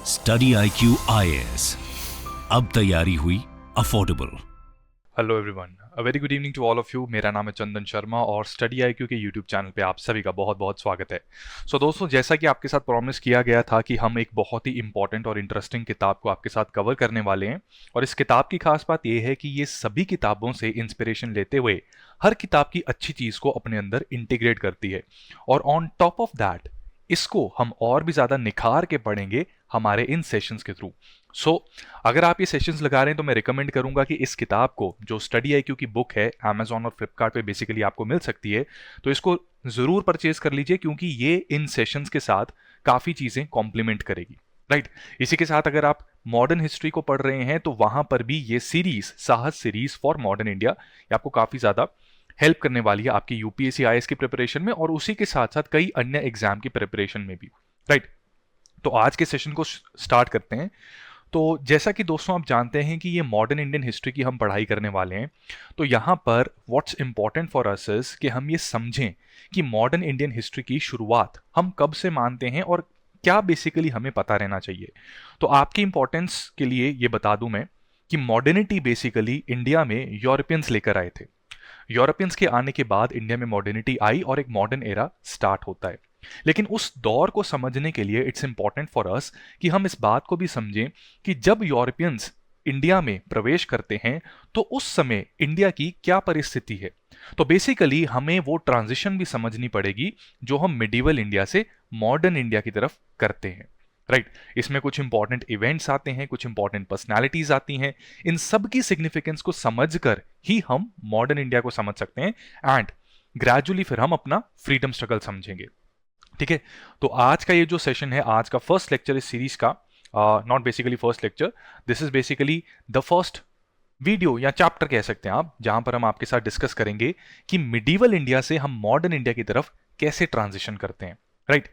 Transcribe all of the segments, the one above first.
Study IQ IAS, अब तैयारी हुई affordable. Hello everyone, a very good evening to all of you. मेरा नाम है चंदन शर्मा और स्टडी IQ के यूट्यूब चैनल पे आप सभी का बहुत बहुत स्वागत है। दोस्तों, जैसा कि आपके साथ प्रॉमिस किया गया था कि हम एक बहुत ही इंपॉर्टेंट और इंटरेस्टिंग किताब को आपके साथ कवर करने वाले हैं, और इस किताब की खास बात यह है कि ये सभी किताबों से इंस्पिरेशन लेते हुए हर किताब की अच्छी चीज़ को अपने अंदर इंटीग्रेट करती है, और ऑन टॉप ऑफ दैट इसको हम और भी ज़्यादा निखार के पढ़ेंगे हमारे इन सेशंस के थ्रू। अगर आप ये सेशंस लगा रहे हैं तो मैं रिकमेंड करूंगा कि इस किताब को, जो स्टडी IQ की बुक है, Amazon और फ्लिपकार्ट पे बेसिकली आपको मिल सकती है, तो इसको ज़रूर परचेज कर लीजिए, क्योंकि ये इन सेशंस के साथ काफ़ी चीज़ें कॉम्प्लीमेंट करेगी। राइट। इसी के साथ अगर आप मॉडर्न हिस्ट्री को पढ़ रहे हैं तो वहां पर भी ये सीरीज, साहस सीरीज फॉर मॉडर्न इंडिया, ये आपको काफ़ी ज़्यादा हेल्प करने वाली है आपकी UPSC IAS की प्रिपरेशन में, और उसी के साथ साथ कई अन्य एग्जाम की प्रिपरेशन में भी। राइट। तो आज के सेशन को स्टार्ट करते हैं। तो जैसा कि दोस्तों आप जानते हैं कि ये मॉडर्न इंडियन हिस्ट्री की हम पढ़ाई करने वाले हैं, तो यहाँ पर what's important for us is कि हम ये समझें कि मॉडर्न इंडियन हिस्ट्री की शुरुआत हम कब से मानते हैं और क्या बेसिकली हमें पता रहना चाहिए। तो आपकी इंपॉर्टेंस के लिए ये बता दूं मैं कि मॉडर्निटी बेसिकली इंडिया में यूरोपियंस लेकर आए थे। यूरोपियंस के आने के बाद इंडिया में मॉडर्निटी आई और एक मॉडर्न एरा स्टार्ट होता है। लेकिन उस दौर को समझने के लिए इट्स इंपॉर्टेंट फॉर अस कि हम इस बात को भी समझें कि जब यूरोपियंस इंडिया में प्रवेश करते हैं तो उस समय इंडिया की क्या परिस्थिति है। तो बेसिकली हमें वो ट्रांजिशन भी समझनी पड़ेगी जो हम मिडिवल इंडिया से मॉडर्न इंडिया की तरफ करते हैं। राइट। इसमें कुछ इंपॉर्टेंट इवेंट्स आते हैं, कुछ इंपॉर्टेंट पर्सनालिटीज आती हैं। इन सब की सिग्निफिकेंस को समझकर ही हम मॉडर्न इंडिया को समझ सकते हैं, एंड ग्रेजुअली फिर हम अपना फ्रीडम स्ट्रगल समझेंगे। ठीक है। तो आज का ये जो सेशन है, आज का फर्स्ट लेक्चर इस सीरीज का, not basically first lecture, this is basically the first video या चैप्टर कह सकते हैं आप, जहां पर हम आपके साथ डिस्कस करेंगे कि मिडिवल इंडिया से हम मॉडर्न इंडिया की तरफ कैसे ट्रांजिशन करते हैं। राइट।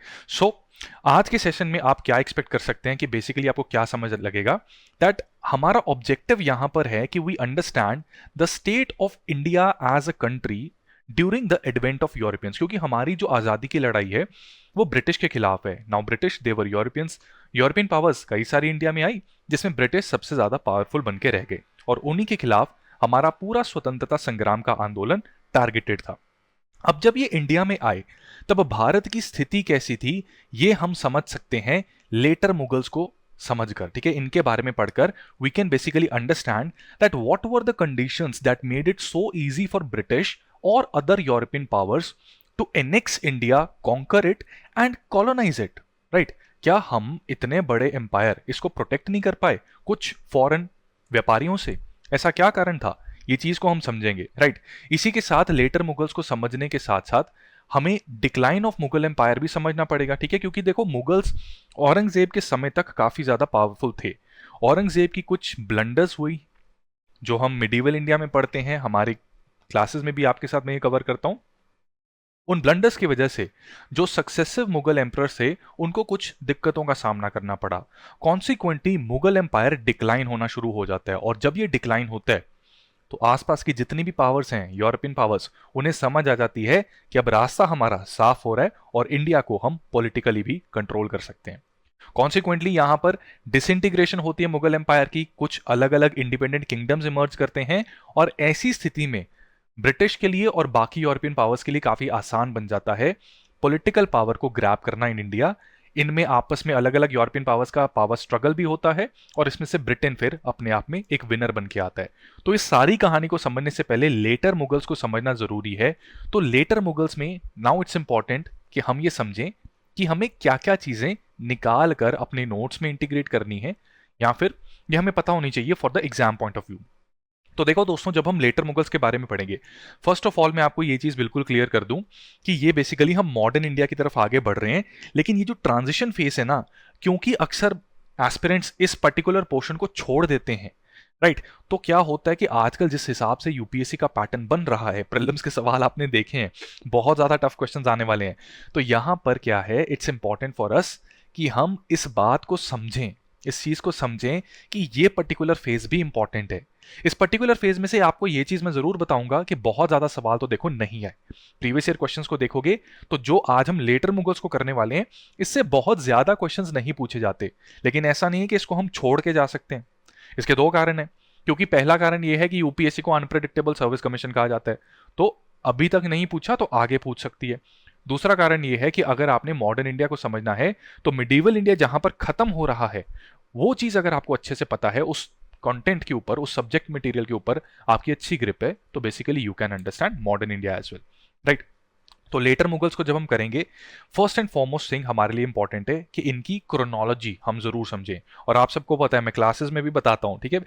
आज के सेशन में आप क्या एक्सपेक्ट कर सकते हैं कि बेसिकली आपको क्या समझ लगेगा, दैट हमारा ऑब्जेक्टिव यहां पर है कि we understand the state of India as a country during the advent of Europeans, क्योंकि हमारी जो आज़ादी की लड़ाई है वो ब्रिटिश के खिलाफ है। नाउ ब्रिटिश देवर यूरोपियंस, यूरोपियन पावर्स कई सारी इंडिया में आई, जिसमें ब्रिटिश सबसे ज़्यादा पावरफुल बन के रह गए, और उन्हीं के खिलाफ हमारा पूरा स्वतंत्रता संग्राम का आंदोलन टारगेटेड था। अब जब ये इंडिया में आए तब भारत की स्थिति कैसी थी ये हम समझ सकते हैं लेटर मुगल्स को समझकर। ठीक है, इनके बारे में पढ़कर we can basically understand that what were the conditions that made it so easy for British और other European powers to annex India, conquer it and colonize it. Right. क्या हम इतने बड़े एम्पायर इसको प्रोटेक्ट नहीं कर पाए कुछ फॉरेन व्यापारियों से? ऐसा क्या कारण था? ये चीज को हम समझेंगे। राइट। इसी के साथ लेटर मुगल्स को समझने के साथ साथ हमें डिक्लाइन ऑफ मुगल एम्पायर भी समझना पड़ेगा। ठीक है, क्योंकि देखो, मुगल्स औरंगजेब के समय तक काफी ज्यादा पावरफुल थे। औरंगजेब की कुछ ब्लंडर्स हुई जो हम मिडिवल इंडिया में पढ़ते हैं, हमारी क्लासेस में भी आपके साथ मैं ये कवर करता हूं। उन ब्लंडर्स की वजह से जो सक्सेसिव मुगल एम्परर्स थे उनको कुछ दिक्कतों का सामना करना पड़ा। कॉन्सिक्वेंटली मुगल एम्पायर डिक्लाइन होना शुरू हो जाता है, और जब ये डिक्लाइन होता है तो आसपास की जितनी भी पावर्स हैं, यूरोपियन पावर्स, उन्हें समझ आ जाती है कि अब रास्ता हमारा साफ हो रहा है और इंडिया को हम पॉलिटिकली भी कंट्रोल कर सकते हैं। कॉन्सिक्वेंटली यहां पर डिसइंटीग्रेशन होती है मुगल एम्पायर की, कुछ अलग अलग इंडिपेंडेंट किंगडम्स इमर्ज करते हैं, और ऐसी स्थिति में ब्रिटिश के लिए और बाकी यूरोपियन पावर्स के लिए काफी आसान बन जाता है पॉलिटिकल पावर को ग्रैब करना इन इंडिया। इनमें आपस में अलग अलग यूरोपियन पावर्स का पावर स्ट्रगल भी होता है, और इसमें से ब्रिटेन फिर अपने आप में एक विनर बन के आता है। तो इस सारी कहानी को समझने से पहले लेटर मुगल्स को समझना जरूरी है। तो लेटर मुगल्स में नाउ इट्स इंपॉर्टेंट कि हम ये समझें कि हमें क्या क्या चीजें निकाल कर अपने नोट्स में इंटीग्रेट करनी है, या फिर ये हमें पता होनी चाहिए for the exam point of view. तो देखो दोस्तों, जब हम लेटर मुगल्स के बारे में पढ़ेंगे, फर्स्ट ऑफ ऑल मैं आपको ये चीज बिल्कुल क्लियर कर दूं कि ये बेसिकली हम मॉडर्न इंडिया की तरफ आगे बढ़ रहे हैं, लेकिन ये जो ट्रांजिशन फेस है ना, क्योंकि अक्सर एस्पिरेंट्स इस पर्टिकुलर पोर्शन को छोड़ देते हैं। राइट। तो क्या होता है कि आजकल जिस हिसाब से UPSC का पैटर्न बन रहा है, प्रीलिम्स के सवाल आपने देखे हैं, बहुत ज्यादा टफ क्वेश्चंस आने वाले हैं। तो यहां पर क्या है, इट्स इंपॉर्टेंट फॉर अस कि हम इस बात को समझें इस चीज को समझें कि ये पर्टिकुलर फेज भी इंपॉर्टेंट है। इस पर्टिकुलर फेज में से आपको ये चीज मैं जरूर बताऊंगा कि बहुत ज्यादा सवाल तो देखो नहीं है। प्रीवियस ईयर क्वेश्चंस को देखोगे तो जो आज हम लेटर मुगल्स को करने वाले हैं, इससे बहुत ज्यादा क्वेश्चंस नहीं पूछे जाते। लेकिन ऐसा नहीं है कि इसको हम छोड़ के जा सकते हैं। इसके दो कारण हैं। क्योंकि पहला कारण यह है कि यूपीएससी को अनप्रेडिक्टेबल सर्विस कमीशन कहा जाता है, तो अभी तक नहीं पूछा तो आगे पूछ सकती है। दूसरा कारण यह है कि अगर आपने मॉडर्न इंडिया को समझना है तो मिडीवल इंडिया जहां पर खत्म हो रहा है, वो चीज अगर आपको अच्छे से पता है, उस कंटेंट के ऊपर, उस सब्जेक्ट मटेरियल के ऊपर आपकी अच्छी ग्रिप है, तो basically you can understand modern India as well, right. तो लेटर मुगल्स को जब हम करेंगे, फर्स्ट एंड फॉरमोस्ट थिंग हमारे लिए इंपॉर्टेंट है कि इनकी क्रोनोलॉजी हम जरूर समझें। और आप सबको पता है, मैं क्लासेस में भी बताता हूं, ठीक है।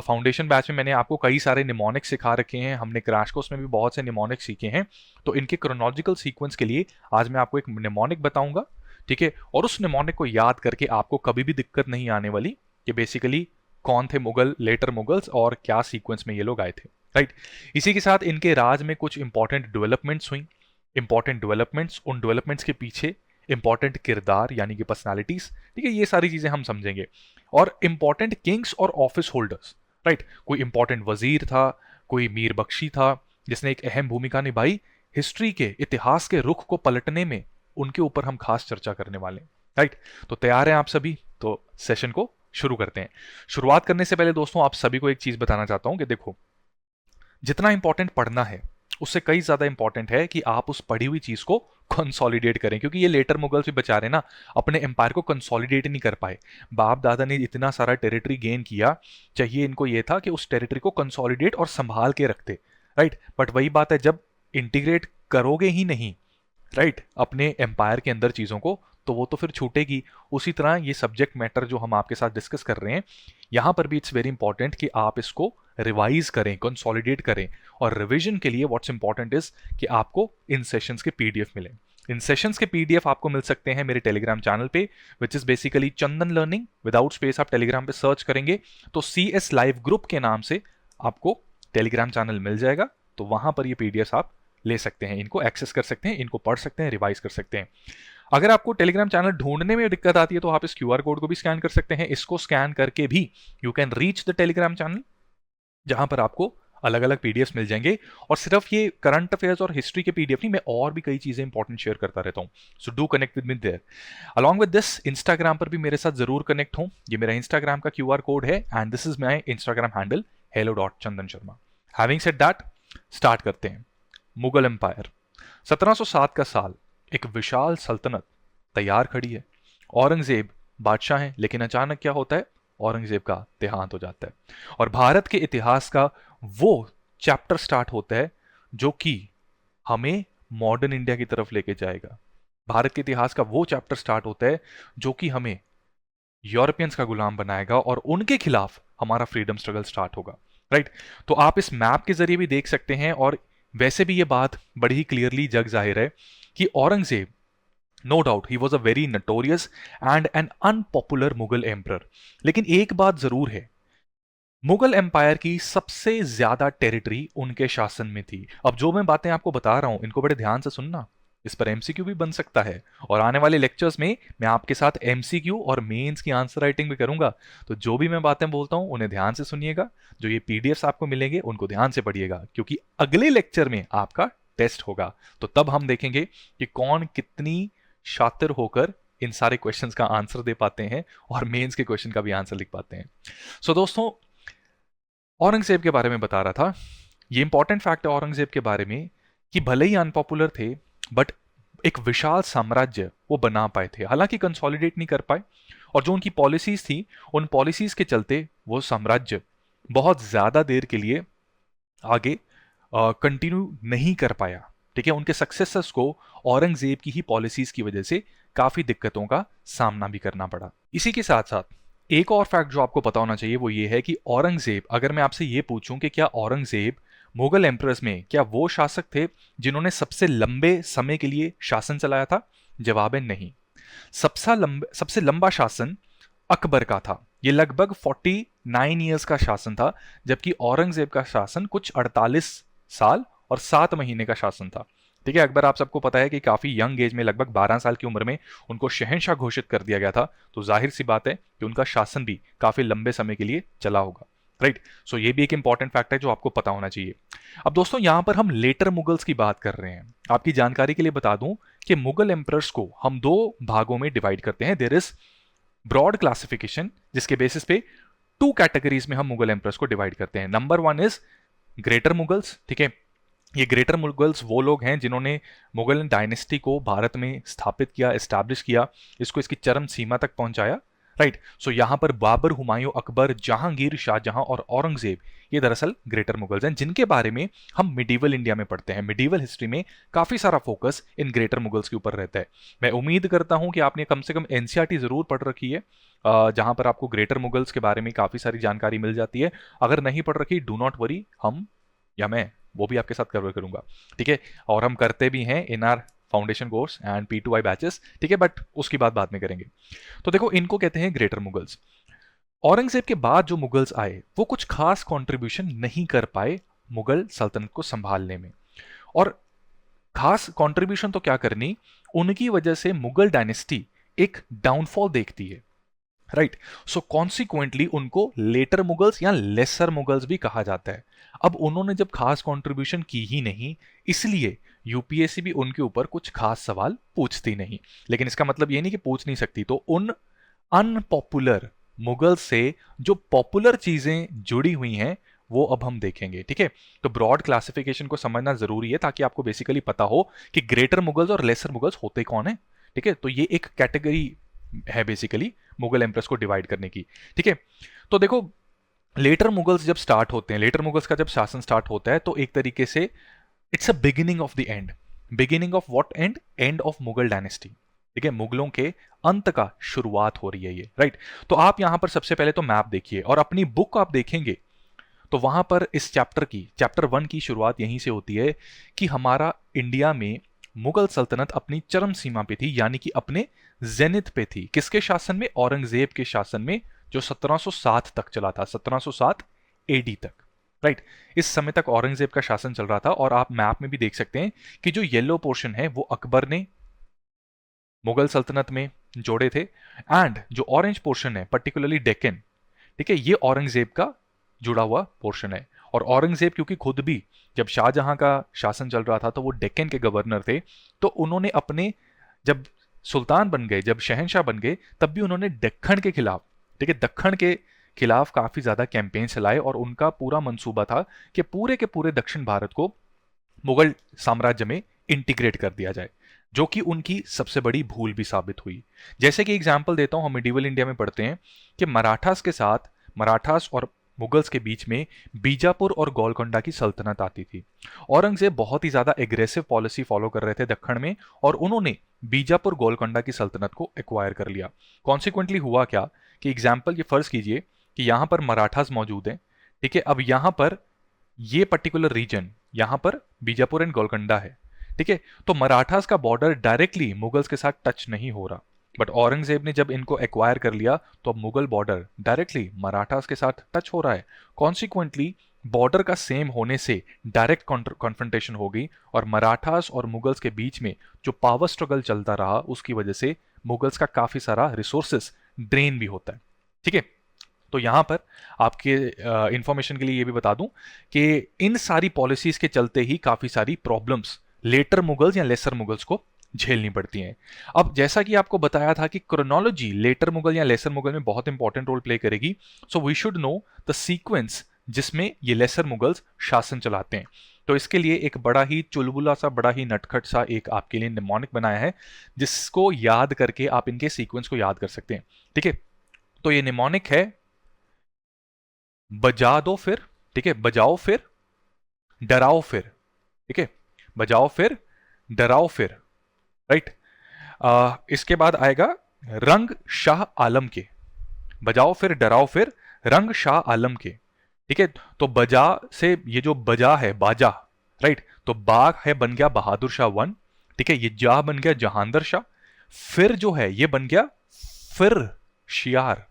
फाउंडेशन बैच में मैंने आपको कई सारे निमोनिक्स सिखा रखे हैं, हमने क्रैश कोर्स में भी बहुत से निमोनिक्स सीखे हैं। तो इनके क्रोनोलॉजिकल सीक्वेंस के लिए आज मैं आपको एक निमोनिक बताऊंगा, ठीक है। और उस निमोनिक को याद करके आपको कभी भी दिक्कत नहीं आने वाली कि बेसिकली कौन थे मुगल, लेटर मुगल्स, और क्या सीक्वेंस में ये लोग आए थे, राइट। इसी के साथ इनके राज में कुछ इंपॉर्टेंट डेवलपमेंट्स हुई। इंपॉर्टेंट डेवलपमेंट्स, उन डेवलपमेंट्स के पीछे इंपॉर्टेंट किरदार यानी कि पर्सनालिटीज, ठीक है, ये सारी चीजें हम समझेंगे। और इंपॉर्टेंट किंग्स और ऑफिस होल्डर्स, राइट। कोई इंपॉर्टेंट वजीर था, कोई मीर बख्शी था जिसने एक अहम भूमिका निभाई हिस्ट्री के, इतिहास के रुख को पलटने में, उनके ऊपर हम खास चर्चा करने वाले हैं, राइट। तो तैयार हैं आप सभी? तो सेशन को शुरू करते हैं। शुरुआत करने से पहले दोस्तों आप सभी को एक चीज बताना चाहता हूं कि देखो, जितना इंपॉर्टेंट पढ़ना है उससे कई ज्यादा इंपॉर्टेंट है कि आप उस पढ़ी हुई चीज को कंसोलिडेट करें। क्योंकि ये लेटर मुगल्स भी बेचारे ना अपने एम्पायर को कंसोलिडेट नहीं कर पाए। बाप दादा ने इतना सारा टेरिटरी गेन किया, चाहिए इनको ये था कि उस टेरिटरी को कंसोलिडेट और संभाल के रखते, राइट। बट वही बात है, जब इंटीग्रेट करोगे ही नहीं, राइट, अपने एम्पायर के अंदर चीजों को, तो वो तो फिर छूटेगी। उसी तरह ये सब्जेक्ट मैटर जो हम आपके साथ डिस्कस कर रहे हैं, यहां पर भी इट्स वेरी इंपॉर्टेंट कि आप इसको रिवाइज करें, कंसोलिडेट करें। और रिवीजन के लिए व्हाट्स इंपॉर्टेंट इज कि आपको इन सेशंस के पीडीएफ मिले। इन सेशंस के पीडीएफ आपको मिल सकते हैं मेरे टेलीग्राम चैनल पे, which is basically Chandan learning without space. आप टेलीग्राम पे सर्च करेंगे तो CS लाइव ग्रुप के नाम से आपको टेलीग्राम चैनल मिल जाएगा। तो वहां पर ये पीडीएफ आप ले सकते हैं, इनको एक्सेस कर सकते हैं, इनको पढ़ सकते हैं, रिवाइज कर सकते हैं। अगर आपको टेलीग्राम चैनल ढूंढने में दिक्कत आती है तो आप इस QR कोड को भी स्कैन कर सकते हैं। इसको स्कैन करके भी you can reach the Telegram channel, जहां पर आपको अलग अलग पीडीएफ मिल जाएंगे। और सिर्फ ये करंट अफेयर्स और हिस्ट्री के पीडीएफ नहीं, मैं और भी कई चीजें इंपॉर्टेंट शेयर करता रहता हूं। So do connect with me there. Along with this, Instagram पर भी मेरे साथ जरूर कनेक्ट हो। ये मेरा इंस्टाग्राम का QR कोड है and this is my Instagram handle hello.chandansharma। Having said that, start करते हैं। मुगल एम्पायर, 1707 का साल, एक विशाल सल्तनत तैयार खड़ी है। औरंगजेब बादशाह हैं, लेकिन अचानक क्या होता है, औरंगजेब का देहांत हो जाता है। और भारत के इतिहास का वो चैप्टर स्टार्ट होता है जो कि हमें मॉडर्न इंडिया की तरफ लेके जाएगा। भारत के इतिहास का वो चैप्टर स्टार्ट होता है जो कि हमें यूरोपियंस का गुलाम बनाएगा और उनके खिलाफ हमारा फ्रीडम स्ट्रगल स्टार्ट होगा, राइट। तो आप इस मैप के जरिए भी देख सकते हैं। और वैसे भी ये बात बड़ी ही क्लियरली जग जाहिर है कि औरंगजेब, नो डाउट ही was a very notorious and an unpopular Mughal emperor. लेकिन एक बात जरूर है, मुगल एम्पायर की सबसे ज्यादा टेरिटरी उनके शासन में थी। अब जो मैं बातें आपको बता रहा हूं, इनको बड़े ध्यान से सुनना, इस पर MCQ भी बन सकता है। और आने वाले लेक्चर्स में मैं आपके साथ MCQ और मेंस की आंसर राइटिंग भी करूंगा। तो जो भी मैं बातें बोलता हूं उन्हें ध्यान से सुनिएगा। जो ये PDFs आपको मिलेंगे उनको ध्यान से पढ़िएगा, क्योंकि अगले लेक्चर में आपका टेस्ट होगा। तो तब हम देखेंगे कि कौन कितनी शातिर होकर इन सारे क्वेश्चंस का आंसर दे पाते हैं और मेंस के क्वेश्चन का भी आंसर लिख पाते हैं। सो दोस्तों, औरंगजेब के बारे में बता रहा था। ये इंपॉर्टेंट फैक्ट है औरंगजेब के बारे में कि भले ही अनपॉपुलर थे, बट एक विशाल साम्राज्य वो बना पाए थे। हालांकि कंसोलिडेट नहीं कर पाए, और जो उनकी पॉलिसीज थी, उन पॉलिसीज के चलते वो साम्राज्य बहुत ज्यादा देर के लिए आगे कंटिन्यू नहीं कर पाया, ठीक है। उनके सक्सेसर्स को औरंगजेब की ही पॉलिसीज की वजह से काफी दिक्कतों का सामना भी करना पड़ा। इसी के साथ साथ एक और फैक्ट जो आपको पता होना चाहिए वो ये है कि औरंगजेब, अगर मैं आपसे ये पूछूं कि क्या औरंगजेब मुगल एम्परर्स में क्या वो शासक थे जिन्होंने सबसे लंबे समय के लिए शासन चलाया था, जवाब है नहीं। सबसे लंबा शासन अकबर का था। ये लगभग 49 ईयर्स का शासन था, जबकि औरंगजेब का शासन कुछ 48 साल और 7 महीने का शासन था। ठीक है, अकबर आप सबको पता है कि काफ़ी यंग एज में, लगभग 12 साल की उम्र में उनको शहंशाह घोषित कर दिया गया था। तो जाहिर सी बात है कि उनका शासन भी काफ़ी लंबे समय के लिए चला होगा। राइट, सो ये भी एक इंपॉर्टेंट फैक्ट है जो आपको पता होना चाहिए। अब दोस्तों यहाँ पर हम लेटर मुगल्स की बात कर रहे हैं। आपकी जानकारी के लिए बता दूं कि मुगल एम्परर्स को हम दो भागों में डिवाइड करते हैं। देयर इज ब्रॉड क्लासिफिकेशन, जिसके बेसिस पे टू कैटेगरीज में हम मुगल एम्परर्स को डिवाइड करते हैं। Number one is greater Mughals. ठीक है, ये ग्रेटर मुगल्स वो लोग हैं जिन्होंने मुगल डायनेस्टी को भारत में स्थापित किया, एस्टैब्लिश किया, इसको इसकी चरम सीमा तक पहुंचाया। राइट, सो यहां पर बाबर, हुमायूं, अकबर, जहांगीर, शाहजहां और औरंगजेब ये दरअसल ग्रेटर मुगल्स हैं, जिनके बारे में हम मिडीवल इंडिया में पढ़ते हैं। मिडीवल हिस्ट्री में काफी सारा फोकस इन ग्रेटर मुगल्स के ऊपर रहता है। मैं उम्मीद करता हूं कि आपने कम से कम एनसीईआरटी जरूर पढ़ रखी है, जहां पर आपको ग्रेटर मुगल्स के बारे में काफी सारी जानकारी मिल जाती है। अगर नहीं पढ़ रखी, डू नॉट वरी, हम या मैं वो भी आपके साथ कवर करूंगा। ठीक है, और हम करते भी हैं इन are foundation course and P2I batches. ठीक है, बट उसकी बात बाद में करेंगे। तो देखो, इनको कहते हैं ग्रेटर मुगल्स। औरंगजेब के बाद जो मुगल्स आए वो कुछ खास कंट्रीब्यूशन नहीं कर पाए मुगल सल्तनत को संभालने में। और खास कंट्रीब्यूशन तो क्या करनी, उनकी वजह से मुगल डायनेस्टी एक डाउनफॉल देखती है। राइट, सो कॉन्सिक्वेंटली उनको लेटर मुगल्स या लेसर मुगल्स भी कहा जाता है। अब उन्होंने जब खास कंट्रीब्यूशन की ही नहीं, इसलिए यूपीएससी भी उनके ऊपर कुछ खास सवाल पूछती नहीं। लेकिन इसका मतलब ये नहीं कि पूछ नहीं सकती। तो उन अनपॉपुलर मुगल से जो पॉपुलर चीजें जुड़ी हुई हैं वो अब हम देखेंगे। ठीक है, तो ब्रॉड क्लासिफिकेशन को समझना जरूरी है ताकि आपको बेसिकली पता हो कि ग्रेटर मुगल्स और लेसर मुगल्स होते कौन है। ठीक है, तो ये एक कैटेगरी है बेसिकली मुगल एम्प्रेस को डिवाइड करने की। ठीक है, तो देखो, लेटर मुगल्स जब स्टार्ट होते हैं, लेटर मुगल्स का जब शासन स्टार्ट होता है, तो एक तरीके से it's a beginning of the end. Beginning of what and? End of Mughal dynasty. ठीक है, मुगलों के अंत का शुरुआत हो रही है ये। राइट, तो आप यहां पर सबसे पहले तो मैप देखिए और अपनी बुक आप देखेंगे तो वहां पर इस चैप्टर 1 की शुरुआत यहीं से होती है कि हमारा इंडिया में मुगल सल्तनत अपनी चरम सीमा पे थी, यानी कि अपने जेनिथ पे थी। किसके शासन में? औरंगजेब के शासन में, जो 1707 तक चला था, 1707 एडी तक। राइट, इस समय तक औरंगजेब का शासन चल रहा था। और आप मैप में भी देख सकते हैं कि जो येलो पोर्शन है वो अकबर ने मुगल सल्तनत में जोड़े थे, एंड जो ऑरेंज पोर्शन है पर्टिकुलरली डेक्कन, ठीक है, ये औरंगजेब का जुड़ा हुआ पोर्शन है। और औरंगजेब क्योंकि खुद भी जब शाहजहां का शासन चल रहा था तो वो डेक्कन के गवर्नर थे, तो उन्होंने अपने, जब सुल्तान बन गए, जब शहंशाह बन गए, तब भी उन्होंने दक्खन के खिलाफ, ठीक है, दक्खन के खिलाफ काफी ज्यादा कैंपेन चलाए। और उनका पूरा मंसूबा था कि पूरे के पूरे दक्षिण भारत को मुगल साम्राज्य में इंटीग्रेट कर दिया जाए, जो कि उनकी सबसे बड़ी भूल भी साबित हुई। जैसे कि एग्जाम्पल देता हूं, हम मिडिवल इंडिया में पढ़ते हैं कि मराठास के साथ, मराठास और मुगल्स के बीच में बीजापुर और गोलकोंडा की सल्तनत आती थी। औरंगजेब बहुत ही ज्यादा एग्रेसिव पॉलिसी फॉलो कर रहे थे दक्खन में, और उन्होंने बीजापुर गोलकोंडा की सल्तनत को एक्वायर कर लिया। कॉन्सिक्वेंटली हुआ क्या कि एग्जाम्पल ये फर्ज कीजिए कि यहां पर मराठास मौजूद हैं। ठीक है, अब यहां पर ये पर्टिकुलर रीजन, यहां पर बीजापुर एंड गोलकोंडा है। ठीक है, तो मराठास का बॉर्डर डायरेक्टली मुगल्स के साथ टच नहीं हो रहा, बट औरंगजेब ने जब इनको एक्वायर कर लिया तो अब मुगल बॉर्डर डायरेक्टली मराठास के साथ टच हो रहा है। कॉन्सिक्वेंटली बॉर्डर का सेम होने से डायरेक्ट कॉन्फ्रंटेशन हो गई, और मराठास और मुगल्स के बीच में जो पावर स्ट्रगल चलता रहा उसकी वजह से मुगल्स का काफी सारा रिसोर्सेस ड्रेन भी होता है। ठीक है, तो यहां पर आपके इंफॉर्मेशन के लिए ये भी बता दूं कि इन सारी पॉलिसीज के चलते ही काफी सारी प्रॉब्लम्स लेटर मुगल्स या लेसर मुगल्स को झेलनी पड़ती हैं। अब जैसा कि आपको बताया था कि क्रोनोलॉजी लेटर मुगल या लेसर मुगल में बहुत इंपॉर्टेंट रोल प्ले करेगी, so we should know the sequence जिसमें ये लेसर मुगल्स शासन चलाते हैं। तो इसके लिए एक बड़ा ही चुलबुला सा, बड़ा ही नटखट सा एक आपके लिए निमोनिक बनाया है, जिसको याद करके आप इनके सीक्वेंस को याद कर सकते हैं। ठीक है, तो ये निमोनिक है बजा दो फिर, ठीक है, बजाओ फिर, डराओ फिर। ठीक है, बजाओ फिर, डराओ फिर। राइट, इसके बाद आएगा रंग शाह आलम के। बजाओ फिर, डराओ फिर, रंग शाह आलम के। ठीक है, तो बजा से ये जो बजा है बाजा, राइट, तो बाग है बन गया बहादुर शाह 1। ठीक है, ये जा बन गया जहांदर शाह। फिर जो है ये बन गया फिर शियार।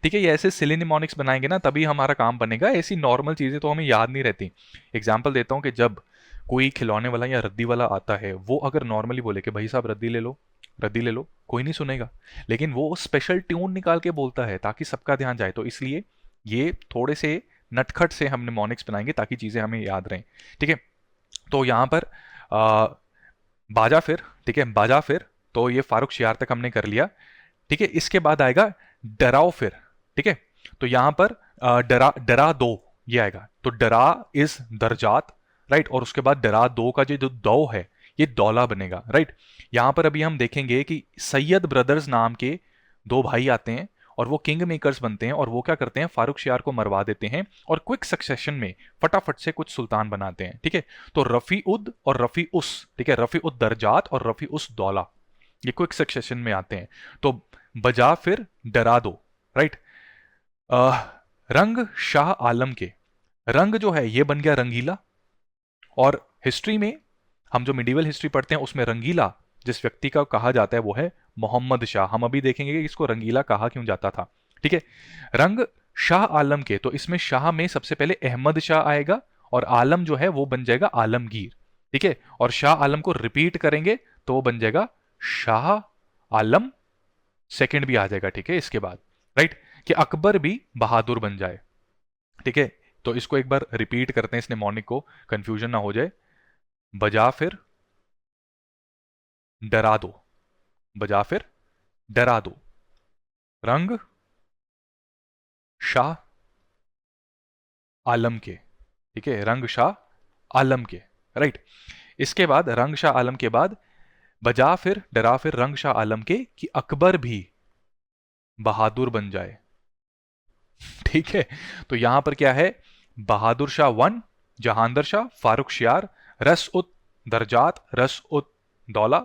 ठीक है, ये ऐसे सिली निमोनिक्स बनाएंगे ना तभी हमारा काम बनेगा, ऐसी नॉर्मल चीजें तो हमें याद नहीं रहती। एग्जाम्पल देता हूं कि जब कोई खिलौने वाला या रद्दी वाला आता है, वो अगर नॉर्मली बोले कि भाई साहब रद्दी ले लो, रद्दी ले लो, कोई नहीं सुनेगा। लेकिन वो स्पेशल ट्यून निकाल के बोलता है ताकि सबका ध्यान जाए। तो इसलिए ये थोड़े से नटखट से हम निमोनिक्स बनाएंगे ताकि चीज़ें हमें याद रहें। ठीक है, तो यहाँ पर आ, बाजा फिर, ठीक है, बाजा फिर, तो ये फारूक शियार तक हमने कर लिया। ठीक है, इसके बाद आएगा डराओ फिर। ठीक है, तो यहां पर डरा डरा दो ये आएगा। तो डरा इज दरजात, राइट, और उसके बाद डरा दो का जो दो है ये दौला बनेगा, राइट। यहां पर अभी हम देखेंगे कि सैयद ब्रदर्स नाम के दो भाई आते हैं और वो किंग मेकर्स बनते हैं, और वो क्या करते हैं, फारूक शियार को मरवा देते हैं और क्विक सक्सेशन में फटाफट से कुछ सुल्तान बनाते हैं। ठीक है, तो रफी उद और रफी उस, ठीक है, रफी उद दरजात और रफी उस दौला, ये क्विक सक्सेशन में आते हैं। तो बजा फिर डरा दो, राइट। रंग शाह आलम के, रंग जो है ये बन गया रंगीला, और हिस्ट्री में हम जो मिडिवल हिस्ट्री पढ़ते हैं उसमें रंगीला जिस व्यक्ति का कहा जाता है वो है मोहम्मद शाह। हम अभी देखेंगे कि इसको रंगीला कहा क्यों जाता था। ठीक है, रंग शाह आलम के, तो इसमें शाह में सबसे पहले अहमद शाह आएगा और आलम जो है वो बन जाएगा आलमगीर। ठीक है, और शाह आलम को रिपीट करेंगे तो वो बन जाएगा शाह आलम सेकंड भी आ जाएगा। ठीक है, इसके बाद राइट कि अकबर भी बहादुर बन जाए। ठीक है, तो इसको एक बार रिपीट करते हैं इस निमोनिक को, कंफ्यूजन ना हो जाए। बजा फिर डरा दो, बजा फिर डरा दो, रंग शाह आलम के। ठीक है, रंग शाह आलम के, राइट। इसके बाद रंग शाह आलम के बाद बजा फिर डरा फिर रंग शाह आलम के कि अकबर भी बहादुर बन जाए। ठीक है, तो यहां पर क्या है, बहादुर शाह वन, जहांदर शाह, फारूक शियार, रस उत दरजात, रस उत दौला,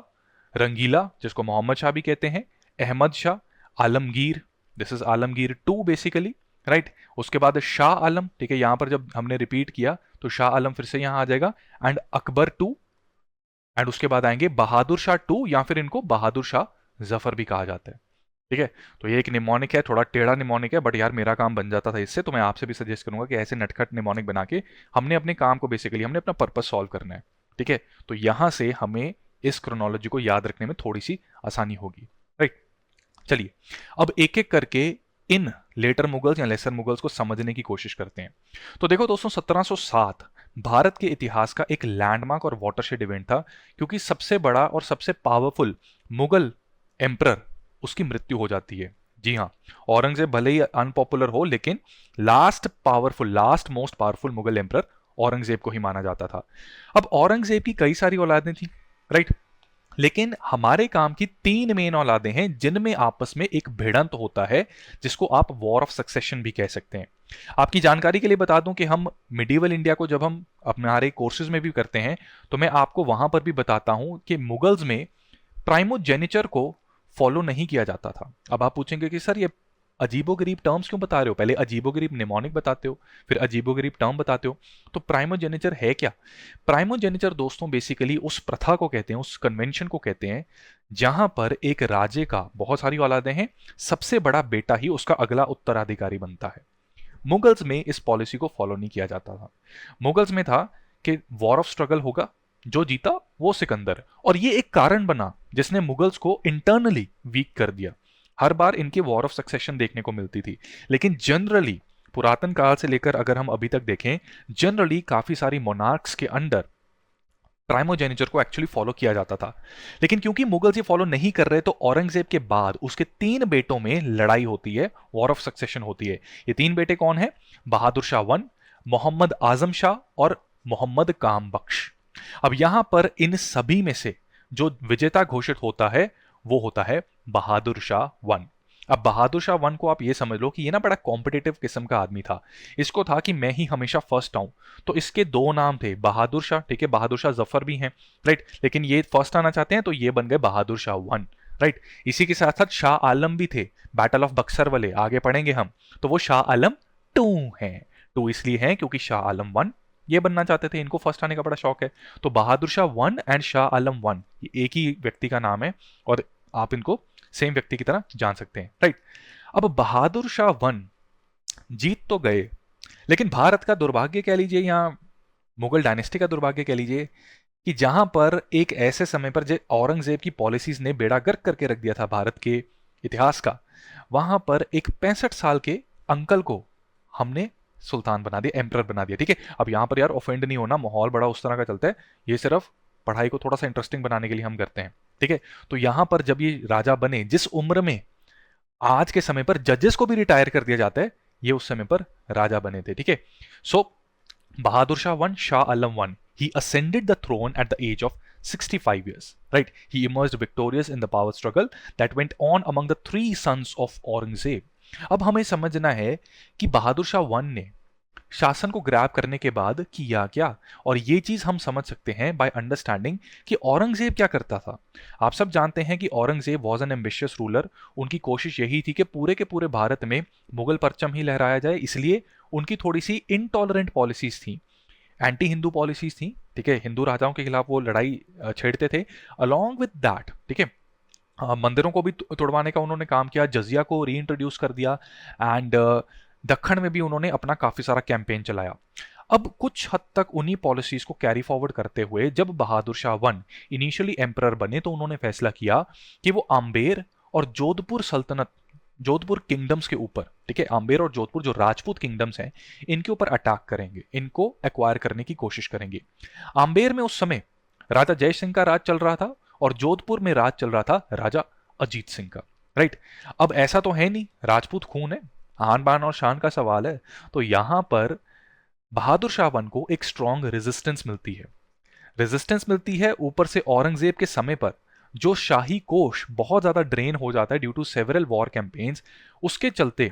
रंगीला जिसको मोहम्मद शाह भी कहते हैं, Ahmad Shah, Alamgir, this is Alamgir two basically, right. उसके बाद शाह आलम, ठीक है, यहां पर जब हमने रिपीट किया तो शाह आलम फिर से यहां आ जाएगा, एंड अकबर टू, एंड उसके बाद आएंगे बहादुर शाह टू, या फिर इनको बहादुर शाह जफर भी कहा जाता है। ठीक है, तो ये एक निमोनिक है, थोड़ा टेढ़ा निमोनिक है, बट यार मेरा काम बन जाता था इससे, तो मैं आपसे भी सजेस्ट करूंगा कि ऐसे नटखट निमोनिक बना के हमने अपने काम को बेसिकली हमने अपना पर्पस सॉल्व करना है। ठीक है, तो यहां से हमें इस क्रोनोलॉजी को याद रखने में थोड़ी सी आसानी होगी, राइट। चलिए अब एक एक करके इन लेटर मुगल्स या लेसर मुगल्स को समझने की कोशिश करते हैं। तो देखो दोस्तों, 1707 भारत के इतिहास का एक लैंडमार्क और वाटरशेड इवेंट था, क्योंकि सबसे बड़ा और सबसे पावरफुल मुगल एम्परर उसकी मृत्यु हो जाती है। जी हाँ, औरंगजेब भले ही अनपॉपुलर हो, लेकिन last most powerful Mughal emperor Aurangzeb को ही माना जाता था। अब औरंगजेब की कई सारी औलादें थी, राइट, लेकिन हमारे काम की 3 मेन औलादें हैं जिनमें आपस में एक भिड़ंत होता है, जिसको आप वॉर ऑफ सक्सेशन भी कह सकते हैं। आपकी जानकारी के लिए बता दूं कि हम मिडिवल इंडिया को जब हम हमारे कोर्सेज में भी करते हैं तो मैं आपको वहां पर भी बताता हूं कि मुगल्स में प्राइमोजेनिचर को फॉलो नहीं किया जाता था। अब आप पूछेंगे कि सर ये अजीबोगरीब टर्म्स क्यों बता रहे हो, पहले अजीबोगरीब निमोनिक बताते हो फिर अजीबोगरीब टर्म बताते हो। तो प्राइमोजेनिचर है क्या? प्राइमोजेनिचर दोस्तों बेसिकली उस प्रथा को कहते हैं, उस कन्वेंशन को कहते हैं जहां पर एक राजे का बहुत सारी औलादें हैं, सबसे बड़ा बेटा ही उसका अगला उत्तराधिकारी बनता है। मुगल्स में इस पॉलिसी को फॉलो नहीं किया जाता था। मुगल्स में था कि वॉर ऑफ स्ट्रगल होगा, जो जीता वो सिकंदर, और ये एक कारण बना जिसने मुगल्स को इंटरनली वीक कर दिया। हर बार इनकी वॉर ऑफ सक्सेशन देखने को मिलती थी, लेकिन जनरली पुरातन काल से लेकर अगर हम अभी तक देखें, जनरली काफी सारी मोनार्क्स के अंडर प्राइमोजेनिचर को एक्चुअली फॉलो किया जाता था। लेकिन क्योंकि मुगल्स ये फॉलो नहीं कर रहे, तो औरंगजेब के बाद उसके 3 बेटों में लड़ाई होती है, वॉर ऑफ सक्सेशन होती है। ये 3 बेटे कौन है? बहादुर शाह वन, मोहम्मद आजम शाह और मोहम्मद काम बख्श। अब यहां पर इन सभी में से जो विजेता घोषित होता है वो होता है बहादुर शाह वन। अब बहादुर शाह वन को आप ये समझ लो कि ये ना बड़ा कॉम्पिटिटिव किस्म का आदमी था। इसको था कि मैं ही हमेशा फर्स्ट आऊं, तो इसके 2 नाम थे, बहादुर शाह, ठीक है, बहादुर शाह जफर भी हैं, राइट, लेकिन ये फर्स्ट आना चाहते हैं तो ये बन गए बहादुर शाह वन, राइट। इसी के साथ साथ शाह आलम भी थे, बैटल ऑफ बक्सर वाले आगे पढ़ेंगे हम, तो वो शाह आलम 2 हैं। 2 इसलिए हैं क्योंकि शाह आलम 1 ये बनना चाहते थे, इनको फर्स्ट आने का बड़ा शौक है। तो बहादुर शाह 1 एंड शाह आलम 1 ये एक ही व्यक्ति का नाम है, और आप इनको सेम व्यक्ति की तरह जान सकते हैं, राइट। अब बहादुर शाह 1 जीत तो गए, लेकिन भारत का दुर्भाग्य कह लीजिए, यहाँ मुगल डायनेस्टी का दुर्भाग्य कह लीजिए कि जहां पर एक ऐसे समय पर औरंगजेब की पॉलिसीज ने बेड़ा गर्क करके रख दिया था भारत के इतिहास का, वहां पर एक 65 साल के अंकल को हमने सुल्तान बना दिया, एम्परर बना दिया। ठीक है, अब यहां पर यार ऑफेंड नहीं होना, माहौल बड़ा उस तरह का चलता है, ये सिर्फ पढ़ाई को थोड़ा सा इंटरेस्टिंग बनाने के लिए हम करते हैं। ठीक है, तो यहां पर जब ये राजा बने, जिस उम्र में आज के समय पर जजेस को भी रिटायर कर दिया जाता है, ये उस समय पर राजा बने थे। ठीक है, सो Bahadur Shah I, Shah Alam I, he ascended the throne at the age of 65 years. Right? He emerged victorious in the power struggle that went on among the three sons of Aurangzeb. अब हमें समझना है कि बहादुर Shah one ने शासन को grab करने के बाद किया क्या, और ये चीज हम समझ सकते हैं बाय अंडरस्टैंडिंग कि औरंगजेब क्या करता था। आप सब जानते हैं कि Aurangzeb was an ambitious ruler. उनकी कोशिश यही थी कि पूरे के पूरे भारत में मुगल परचम ही लहराया जाए, इसलिए उनकी थोड़ी सी इनटॉलरेंट पॉलिसीज थी, एंटी हिंदू पॉलिसीज थी। ठीक है, हिंदू राजाओं के खिलाफ वो लड़ाई छेड़ते थे। अलॉन्ग विद दैट, ठीक है, मंदिरों को भी तोड़वाने का उन्होंने काम किया, जजिया को री इंट्रोड्यूस कर दिया, एंड दक्खन में भी उन्होंने अपना काफी सारा कैंपेन चलाया। अब कुछ हद तक उन्हीं पॉलिसीज को कैरी फॉरवर्ड करते हुए जब बहादुर शाह वन इनिशियली एम्परर बने, तो उन्होंने फैसला किया कि वो आम्बेर और जोधपुर सल्तनत, जोधपुर किंगडम्स के ऊपर, ठीक है, आम्बेर और जोधपुर जो राजपूत किंगडम्स हैं, इनके ऊपर अटैक करेंगे, इनको एक्वायर करने की कोशिश करेंगे। आम्बेर में उस समय राजा जय सिंह का राज चल रहा था और जोधपुर में राज चल रहा था राजा अजीत सिंह का। राइट, अब ऐसा तो है नहीं, राजपूत खून है, आन बान और शान का सवाल है, तो यहां पर बहादुर शाह वन को एक स्ट्रॉन्ग रेजिस्टेंस मिलती है। रेजिस्टेंस मिलती है, ऊपर से औरंगजेब के समय पर जो शाही कोष बहुत ज्यादा ड्रेन हो जाता है due to several war campaigns, उसके चलते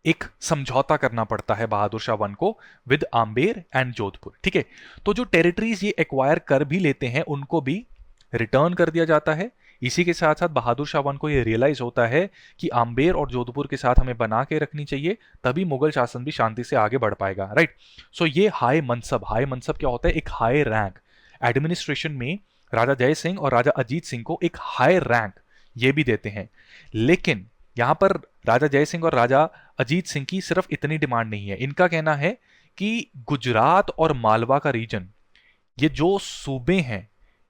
एक समझौता करना पड़ता है बहादुर शाह वन को विद आम्बेर एंड जोधपुर। ठीक है, तो जो टेरिटरीज ये एक्वायर कर भी लेते हैं उनको भी रिटर्न कर दिया जाता है। इसी के साथ साथ बहादुर शाह वन को ये रियलाइज होता है कि आम्बेर और जोधपुर के साथ हमें बना के रखनी चाहिए, तभी मुगल शासन भी शांति से आगे बढ़ पाएगा। राइट, सो ये हाई मनसब, हाई मनसब क्या होता है, एक हाई रैंक एडमिनिस्ट्रेशन में राजा जय सिंह और राजा अजीत सिंह को एक हाई रैंक ये भी देते हैं। लेकिन यहां पर राजा जय सिंह और राजा अजीत सिंह की सिर्फ इतनी डिमांड नहीं है, इनका कहना है कि गुजरात और मालवा का रीजन, ये जो सूबे हैं,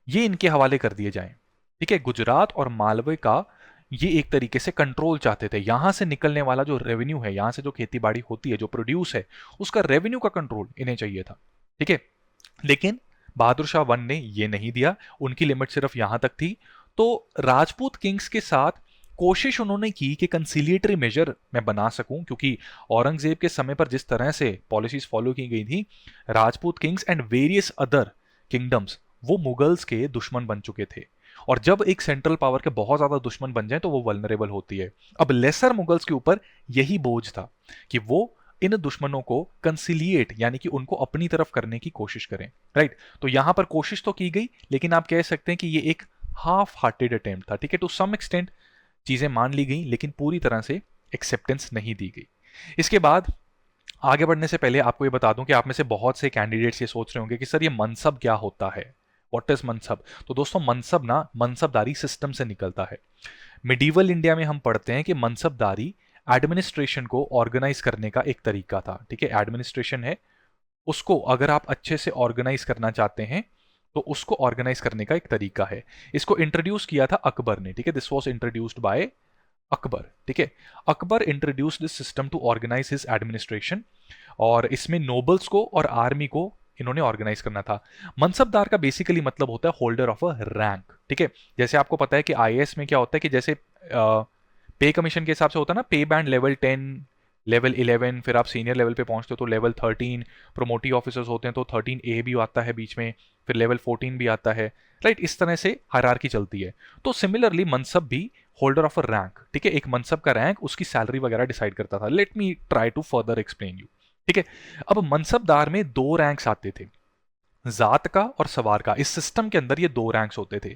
ये इनके हवाले कर दिए जाएं। ठीक है, गुजरात और मालवे का ये एक तरीके से कंट्रोल चाहते थे। यहां से निकलने वाला जो रेवेन्यू है, यहां से जो खेती बाड़ी होती है, जो प्रोड्यूस है, उसका रेवेन्यू का कंट्रोल इन्हें चाहिए था। ठीक है, लेकिन बहादुर शाह वन ने ये नहीं दिया, उनकी लिमिट सिर्फ यहां तक थी। तो राजपूत किंग्स के साथ कोशिश उन्होंने की कि कंसिलिएटरी मेजर मैं बना सकूं, क्योंकि औरंगजेब के समय पर जिस तरह से पॉलिसीज फॉलो की गई थी, Rajput Kings and various other kingdoms वो मुगल्स के दुश्मन बन चुके थे, और जब एक सेंट्रल पावर के बहुत ज्यादा दुश्मन बन जाए तो वो वल्नरेबल होती है। अब लेसर मुगल्स के ऊपर यही बोझ था कि वो इन दुश्मनों को कंसिलिएट, यानी कि उनको अपनी तरफ करने की कोशिश करें। राइट, तो यहां पर कोशिश तो की गई, लेकिन आप कह सकते हैं कि ये एक हाफ हार्टेड अटेम्प्ट था। ठीक है, टू सम एक्सटेंट चीजें मान ली गई, लेकिन पूरी तरह से एक्सेप्टेंस नहीं दी गई। इसके बाद आगे बढ़ने से पहले आपको ये बता दूं कि आप में से बहुत से कैंडिडेट्स ये सोच रहे होंगे कि सर ये मनसब क्या होता है, व्हाट इज मनसब। तो दोस्तों मनसब ना मनसबदारी सिस्टम से निकलता है। मिडीवल इंडिया में हम पढ़ते हैं कि मनसबदारी एडमिनिस्ट्रेशन को ऑर्गेनाइज करने का एक तरीका था। ठीक है, एडमिनिस्ट्रेशन है, उसको अगर आप अच्छे से ऑर्गेनाइज करना चाहते हैं तो उसको ऑर्गेनाइज करने का एक तरीका है। इसको इंट्रोड्यूस किया था अकबर ने। ठीक है, this was introduced by Akbar. ठीक है, Akbar introduce this system to organise his administration, और इसमें नोबल्स को और आर्मी को इन्होंने ऑर्गेनाइज करना था। मनसबदार का बेसिकली मतलब होता है होल्डर ऑफ अ रैंक। ठीक है, जैसे आपको पता है कि आईएएस में क्या होता है कि जैसे पे कमीशन के हिसाब से होता है ना, पे बैंड लेवल 10, लेवल 11, फिर आप सीनियर लेवल पे पहुंचते हो तो लेवल 13, प्रोमोटिव ऑफिसर्स होते हैं तो 13A भी आता है बीच में, फिर लेवल 14 भी आता है। राइट, इस तरह से हायरार्की चलती है। तो सिमिलरली मनसब भी होल्डर ऑफ अ रैंक। ठीक है, एक मनसब का रैंक उसकी सैलरी वगैरह डिसाइड करता था। Let me try to further explain you. ठीक है, अब मनसबदार में दो रैंक्स आते थे, जात का और सवार का। इस सिस्टम के अंदर ये दो रैंक्स होते थे।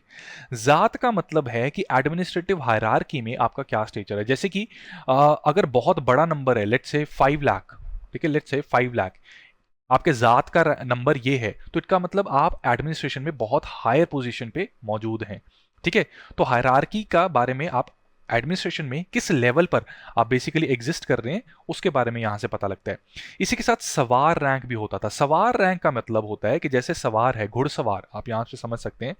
जात का मतलब है कि एडमिनिस्ट्रेटिव हायरार्की में आपका क्या स्टेचर है। जैसे कि अगर बहुत बड़ा नंबर है, लेट्स से 5 लाख, ठीक है, लेट्स से 5 लाख आपके जात का नंबर ये है, तो इसका मतलब आप एडमिनिस्ट्रेशन में बहुत हायर पोजीशन पे मौजूद हैं। ठीक है, तो हायरार्की का बारे में आप एडमिनिस्ट्रेशन में किस लेवल पर आप बेसिकली एग्जिस्ट कर रहे हैं उसके बारे में यहां से पता लगता है। इसी के साथ सवार रैंक भी होता था। सवार रैंक का मतलब होता है कि जैसे सवार है, घुड़सवार, आप यहां से समझ सकते हैं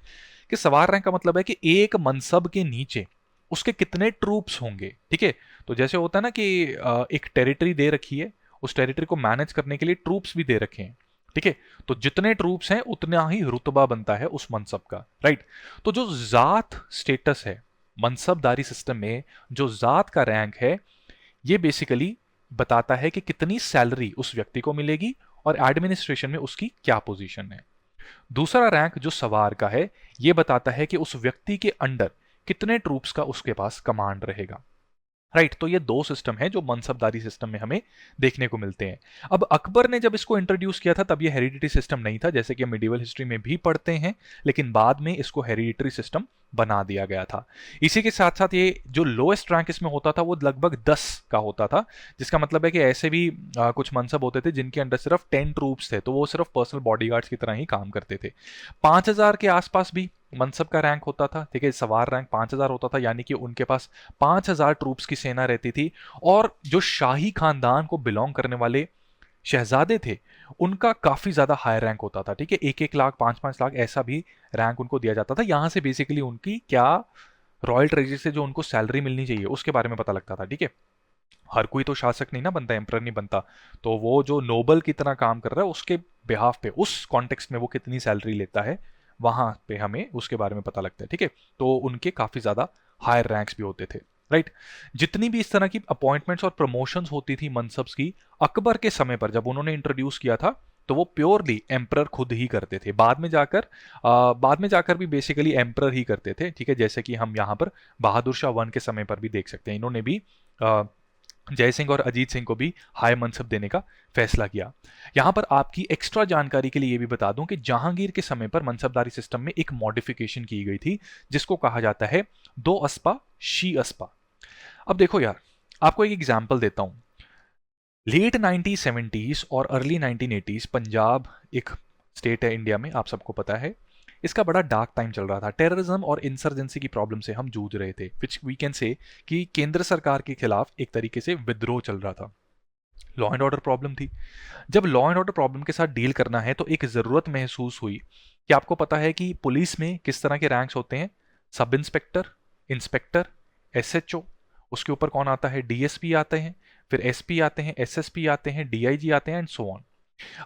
कि सवार रैंक का मतलब है कि एक मनसब के नीचे उसके कितने ट्रूप्स होंगे। ठीक है, तो जैसे होता है ना कि एक टेरिटरी दे रखी है, उस टेरिटरी को मैनेज करने के लिए ट्रूप्स भी दे रखे हैं। ठीक है, तो जितने ट्रूप्स हैं उतना ही रुतबा बनता है उस मनसब का, राइट। तो जो जात स्टेटस है मनसबदारी सिस्टम में, जो जात का रैंक है, ये बेसिकली बताता है कि कितनी सैलरी उस व्यक्ति को मिलेगी और एडमिनिस्ट्रेशन में उसकी क्या पोजीशन है। दूसरा रैंक जो सवार का है, ये बताता है कि उस व्यक्ति के अंडर कितने ट्रूप्स का उसके पास कमांड रहेगा, राइट। तो ये दो सिस्टम है जो मनसबदारी सिस्टम में हमें देखने को मिलते हैं। अब अकबर ने जब इसको इंट्रोड्यूस किया था तब ये हेरिडिटरी सिस्टम नहीं था, जैसे कि हम मिडिवल हिस्ट्री में भी पढ़ते हैं, लेकिन बाद में इसको हेरिडिटरी सिस्टम बना दिया गया था। इसी के साथ साथ ये जो लोएस्ट रैंक इसमें होता था वो लगभग 10 का होता था, जिसका मतलब है कि ऐसे भी कुछ मनसब होते थे जिनके अंडर सिर्फ 10 ट्रूप्स थे, तो वो सिर्फ पर्सनल बॉडीगार्ड्स की तरह ही काम करते थे। 5000 के आसपास भी मनसब का रैंक होता था। ठीक है, सवार रैंक 5000 होता था, यानी कि उनके पास 5000 ट्रूप्स की सेना रहती थी। और जो शाही खानदान को बिलोंग करने वाले शहजादे थे उनका काफी ज्यादा हाई रैंक होता था। ठीक है, 1-1 लाख 5-5 लाख ऐसा भी रैंक उनको दिया जाता था। यहां से बेसिकली उनकी क्या रॉयल ट्रेजरी से जो उनको सैलरी मिलनी चाहिए उसके बारे में पता लगता था। ठीक है, हर कोई तो शासक नहीं ना बनता, एम्परर नहीं बनता, तो वो जो नोबल की तरह काम कर रहा है उसके बिहाफ पे, उस कॉन्टेक्स्ट में वो कितनी सैलरी लेता है, वहां पे हमें उसके बारे में पता लगता है। ठीक है, तो उनके काफी ज्यादा हायर रैंक्स भी होते थे, राइट। जितनी भी इस तरह की अपॉइंटमेंट्स और प्रमोशंस होती थी मनसब्स की, अकबर के समय पर जब उन्होंने इंट्रोड्यूस किया था तो वो प्योरली एम्परर खुद ही करते थे। बाद में जाकर भी बेसिकली एम्परर ही करते थे। ठीक है, जैसे कि हम यहाँ पर बहादुर शाह 1 के समय पर भी देख सकते हैं, इन्होंने भी जय सिंह और अजीत सिंह को भी हाई मनसब देने का फैसला किया। यहां पर आपकी एक्स्ट्रा जानकारी के लिए ये भी बता दूं कि जहांगीर के समय पर मनसबदारी सिस्टम में एक मॉडिफिकेशन की गई थी जिसको कहा जाता है 2 अस्पा शी अस्पा। अब देखो यार, आपको एक एग्जाम्पल देता हूं। लेट 1970s और अर्ली 1980s पंजाब एक स्टेट है इंडिया में, आप सबको पता है। इसका बड़ा डार्क टाइम चल रहा था। टेररिज्म और इंसर्जेंसी की प्रॉब्लम से हम जूझ रहे थे, विच वी कैन से कि केंद्र सरकार के खिलाफ एक तरीके से विद्रोह चल रहा था। लॉ एंड ऑर्डर प्रॉब्लम थी। जब लॉ एंड ऑर्डर प्रॉब्लम के साथ डील करना है तो एक ज़रूरत महसूस हुई कि आपको पता है कि पुलिस में किस तरह के रैंक्स होते हैं, सब इंस्पेक्टर, इंस्पेक्टर, एसएचओ, उसके ऊपर कौन आता है, डीएसपी आते हैं, फिर एसपी आते हैं, एसएसपी आते हैं, डीआईजी आते हैं एंड सो ऑन।